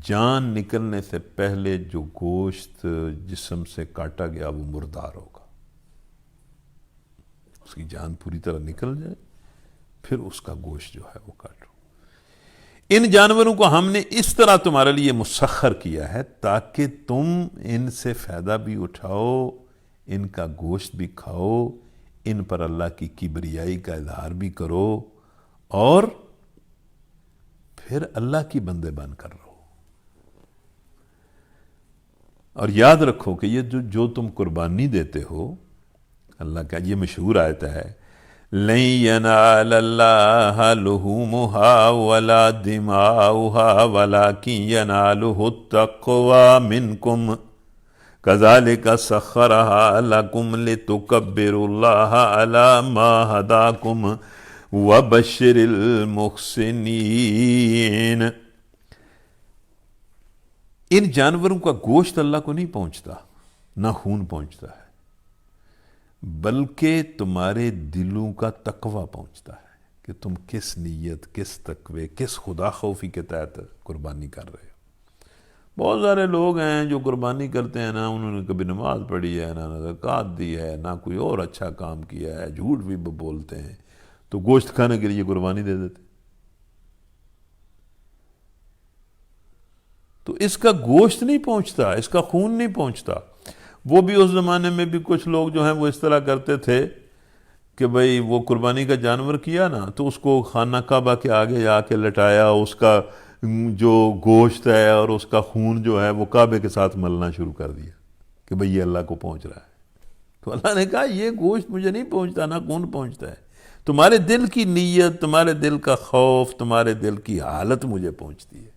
جان نکلنے سے پہلے جو گوشت جسم سے کاٹا گیا وہ مردار ہوگا، اس کی جان پوری طرح نکل جائے پھر اس کا گوشت جو ہے وہ کاٹو۔ ان جانوروں کو ہم نے اس طرح تمہارے لیے مسخر کیا ہے تاکہ تم ان سے فائدہ بھی اٹھاؤ، ان کا گوشت بھی کھاؤ، ان پر اللہ کی کبریائی کا اظہار بھی کرو، اور پھر اللہ کی بندے بن کر رہو۔ اور یاد رکھو کہ یہ جو تم قربانی دیتے ہو، اللہ کا یہ مشہور آیت ہے، لَن يَنَالَ اللَّهَ لُحُومُهَا وَلَا دِمَاؤُهَا وَلَكِن يَنَالُهُ التَّقْوَىٰ مِنكُمْ كَذَلِكَ سَخَّرَهَا لَكُمْ لِتُكَبِّرُوا اللَّهَ عَلَىٰ مَا هَدَاكُمْ وَبَشِّرِ الْمُحْسِنِينَ۔ ان جانوروں کا گوشت اللہ کو نہیں پہنچتا، نہ خون پہنچتا ہے، بلکہ تمہارے دلوں کا تقوی پہنچتا ہے کہ تم کس نیت، کس تقوی، کس خدا خوفی کے تحت قربانی کر رہے ہو۔ بہت سارے لوگ ہیں جو قربانی کرتے ہیں، نہ انہوں نے کبھی نماز پڑھی ہے، نہ زکوٰۃ دی ہے، نہ کوئی اور اچھا کام کیا ہے، جھوٹ بھی بولتے ہیں، تو گوشت کھانے کے لیے قربانی دے دیتے۔ تو اس کا گوشت نہیں پہنچتا، اس کا خون نہیں پہنچتا۔ وہ بھی اس زمانے میں بھی کچھ لوگ جو ہیں وہ اس طرح کرتے تھے کہ بھئی وہ قربانی کا جانور کیا نا تو اس کو خانہ کعبہ کے آگے جا کے لٹایا، اس کا جو گوشت ہے اور اس کا خون جو ہے وہ کعبے کے ساتھ ملنا شروع کر دیا کہ بھئی یہ اللہ کو پہنچ رہا ہے۔ تو اللہ نے کہا یہ گوشت مجھے نہیں پہنچتا، نہ خون پہنچتا ہے، تمہارے دل کی نیت، تمہارے دل کا خوف، تمہارے دل کی حالت مجھے پہنچتی ہے۔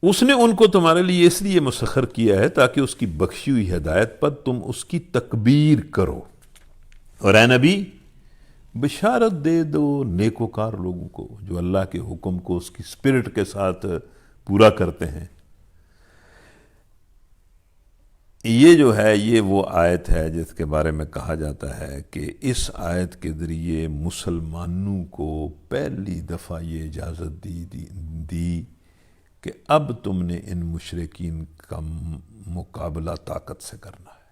اس نے ان کو تمہارے لیے اس لیے مسخر کیا ہے تاکہ اس کی بخشی ہوئی ہدایت پر تم اس کی تکبیر کرو، اور اے نبی بشارت دے دو نیکوکار لوگوں کو جو اللہ کے حکم کو اس کی سپرٹ کے ساتھ پورا کرتے ہیں۔ یہ جو ہے یہ وہ آیت ہے جس کے بارے میں کہا جاتا ہے کہ اس آیت کے ذریعے مسلمانوں کو پہلی دفعہ یہ اجازت دی کہ اب تم نے ان مشرکین کا مقابلہ طاقت سے کرنا ہے۔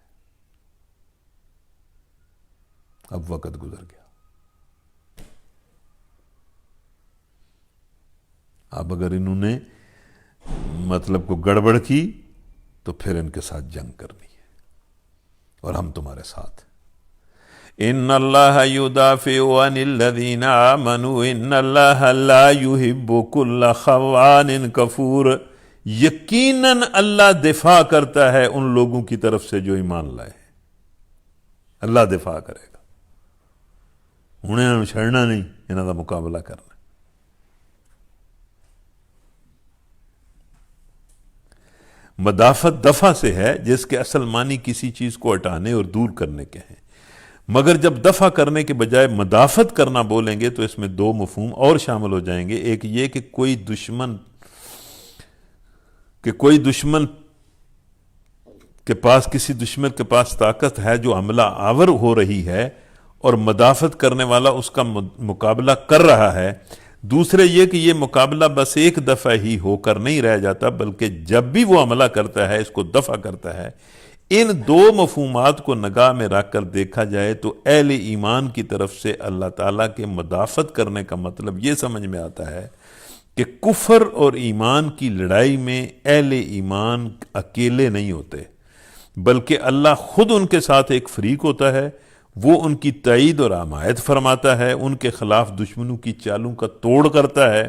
اب وقت گزر گیا، اب اگر انہوں نے مطلب کو گڑبڑ کی تو پھر ان کے ساتھ جنگ کرنی ہے، اور ہم تمہارے ساتھ۔ ان اللہ یدافع عن الذین آمنوا ان اللہ لا یحب کل خوان کفور۔ یقیناً اللہ دفاع کرتا ہے ان لوگوں کی طرف سے جو ایمان لائے، اللہ دفاع کرے گا، انہیں چھڑنا نہیں، انہوں کا مقابلہ کرنا۔ مدافعت دفع سے ہے جس کے اصل معنی کسی چیز کو ہٹانے اور دور کرنے کے ہیں، مگر جب دفع کرنے کے بجائے مدافعت کرنا بولیں گے تو اس میں دو مفہوم اور شامل ہو جائیں گے۔ ایک یہ کہ کوئی دشمن کے پاس، کسی دشمن کے پاس طاقت ہے جو حملہ آور ہو رہی ہے اور مدافعت کرنے والا اس کا مقابلہ کر رہا ہے۔ دوسرے یہ کہ یہ مقابلہ بس ایک دفعہ ہی ہو کر نہیں رہ جاتا، بلکہ جب بھی وہ حملہ کرتا ہے اس کو دفع کرتا ہے۔ ان دو مفہومات کو نگاہ میں رکھ کر دیکھا جائے تو اہل ایمان کی طرف سے اللہ تعالیٰ کے مدافعت کرنے کا مطلب یہ سمجھ میں آتا ہے کہ کفر اور ایمان کی لڑائی میں اہل ایمان اکیلے نہیں ہوتے، بلکہ اللہ خود ان کے ساتھ ایک فریق ہوتا ہے۔ وہ ان کی تائید اور حمایت فرماتا ہے، ان کے خلاف دشمنوں کی چالوں کا توڑ کرتا ہے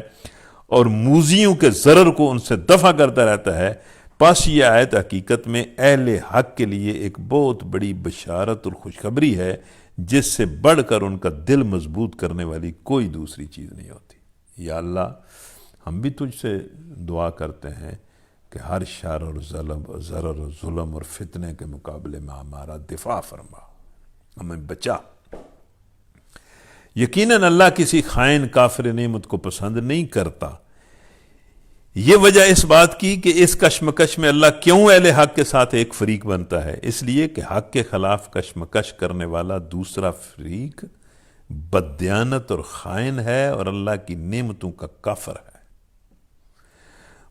اور موذیوں کے ضرر کو ان سے دفع کرتا رہتا ہے۔ پس یہ آیت حقیقت میں اہل حق کے لیے ایک بہت بڑی بشارت اور خوشخبری ہے جس سے بڑھ کر ان کا دل مضبوط کرنے والی کوئی دوسری چیز نہیں ہوتی۔ یا اللہ، ہم بھی تجھ سے دعا کرتے ہیں کہ ہر شر اور ضرر اور ظلم اور فتنے کے مقابلے میں ہمارا دفاع فرما، ہمیں بچا۔ یقیناً اللہ کسی خائن کافر نعمت کو پسند نہیں کرتا۔ یہ وجہ اس بات کی کہ اس کشمکش میں اللہ کیوں اہل حق کے ساتھ ایک فریق بنتا ہے؟ اس لیے کہ حق کے خلاف کشمکش کرنے والا دوسرا فریق بددیانت اور خائن ہے اور اللہ کی نعمتوں کا کافر ہے۔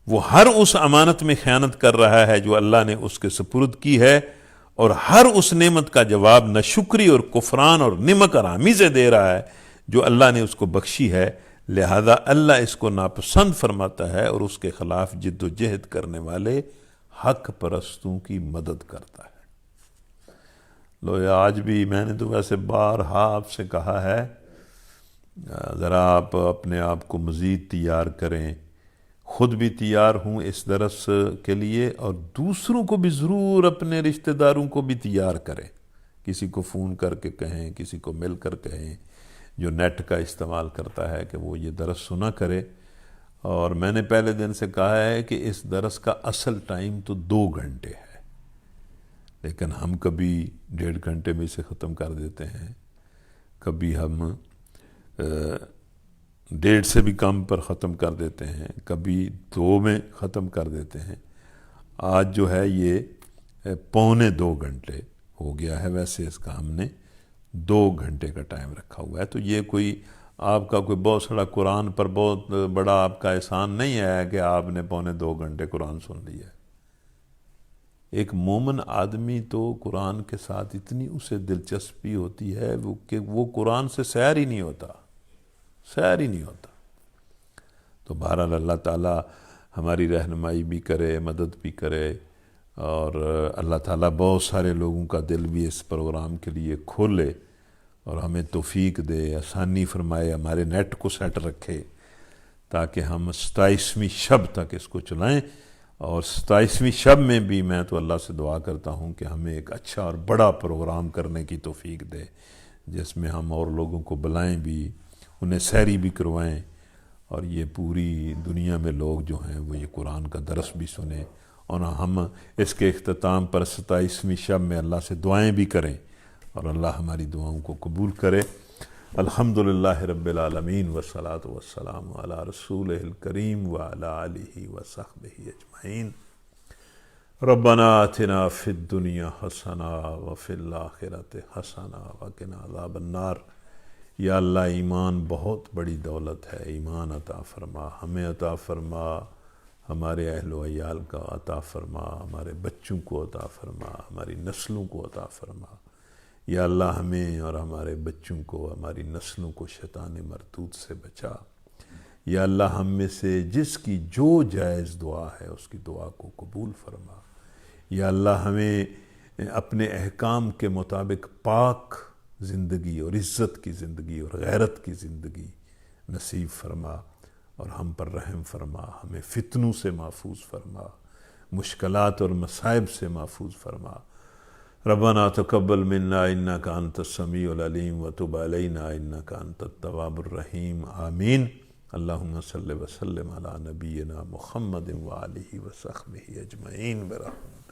وہ ہر اس امانت میں خیانت کر رہا ہے جو اللہ نے اس کے سپرد کی ہے، اور ہر اس نعمت کا جواب ناشکری اور کفران اور نمک حرامی سے دے رہا ہے جو اللہ نے اس کو بخشی ہے۔ لہذا اللہ اس کو ناپسند فرماتا ہے اور اس کے خلاف جد و جہد کرنے والے حق پرستوں کی مدد کرتا ہے۔ لو آج بھی میں نے تو ویسے بارہا آپ سے کہا ہے، ذرا آپ اپنے آپ کو مزید تیار کریں، خود بھی تیار ہوں اس درس کے لیے، اور دوسروں کو بھی ضرور، اپنے رشتہ داروں کو بھی تیار کریں۔ کسی کو فون کر کے کہیں، کسی کو مل کر کہیں جو نیٹ کا استعمال کرتا ہے کہ وہ یہ درس سنا کرے۔ اور میں نے پہلے دن سے کہا ہے کہ اس درس کا اصل ٹائم تو 2 گھنٹے ہے، لیکن ہم کبھی 1.5 گھنٹے میں اسے ختم کر دیتے ہیں، کبھی ہم 1.5 سے بھی کم پر ختم کر دیتے ہیں، کبھی 2 میں ختم کر دیتے ہیں۔ آج جو ہے یہ 1.25 گھنٹے ہو گیا ہے، ویسے اس کا ہم نے 2 گھنٹے کا ٹائم رکھا ہوا ہے۔ تو یہ کوئی آپ کا کوئی بہت سڑا قرآن پر بہت بڑا آپ کا احسان نہیں ہے کہ آپ نے 2.25 گھنٹے قرآن سن لیا ہے۔ ایک مومن آدمی تو قرآن کے ساتھ اتنی اسے دلچسپی ہوتی ہے کہ وہ قرآن سے سیر ہی نہیں ہوتا، سیر ہی نہیں ہوتا۔ تو بہرحال اللہ تعالیٰ ہماری رہنمائی بھی کرے، مدد بھی کرے، اور اللہ تعالیٰ بہت سارے لوگوں کا دل بھی اس پروگرام کے لیے کھولے اور ہمیں توفیق دے، آسانی فرمائے، ہمارے نیٹ کو سیٹ رکھے تاکہ ہم 27ویں شب تک اس کو چلائیں۔ اور 27ویں شب میں بھی میں تو اللہ سے دعا کرتا ہوں کہ ہمیں ایک اچھا اور بڑا پروگرام کرنے کی توفیق دے، جس میں ہم اور لوگوں کو بلائیں بھی، انہیں سحری بھی کروائیں، اور یہ پوری دنیا میں لوگ جو ہیں وہ یہ قرآن کا درس بھی سنیں، اور ہم اس کے اختتام پر 27ویں شب میں اللہ سے دعائیں بھی کریں، اور اللہ ہماری دعاؤں کو قبول کرے۔ الحمدللہ رب العالمین والصلاة والسلام علی رسولہ الکریم وعلی آلہ وصحبہ اجمعین۔ ربنا آتنا فی الدنیا حسنہ وفی الآخرۃ حسنہ وقنا عذاب النار۔ یا اللہ، ایمان بہت بڑی دولت ہے، ایمان عطا فرما، ہمیں عطا فرما، ہمارے اہل و عیال کا عطا فرما، ہمارے بچوں کو عطا فرما، ہماری نسلوں کو عطا فرما۔ یا اللہ، ہمیں اور ہمارے بچوں کو، ہماری نسلوں کو شیطان مردود سے بچا۔ یا اللہ، ہم میں سے جس کی جو جائز دعا ہے اس کی دعا کو قبول فرما۔ یا اللہ، ہمیں اپنے احکام کے مطابق پاک زندگی اور عزت کی زندگی اور غیرت کی زندگی نصیب فرما، اور ہم پر رحم فرما، ہمیں فتنوں سے محفوظ فرما، مشکلات اور مصائب سے محفوظ فرما۔ ربنا تقبل منا انک انت السمیع العلیم وتب علینا انک انت التواب الرحیم، آمین۔ اللہم صلی وسلم علی نبینا محمد وآلہ وصحبہ اجمعین برحمتک۔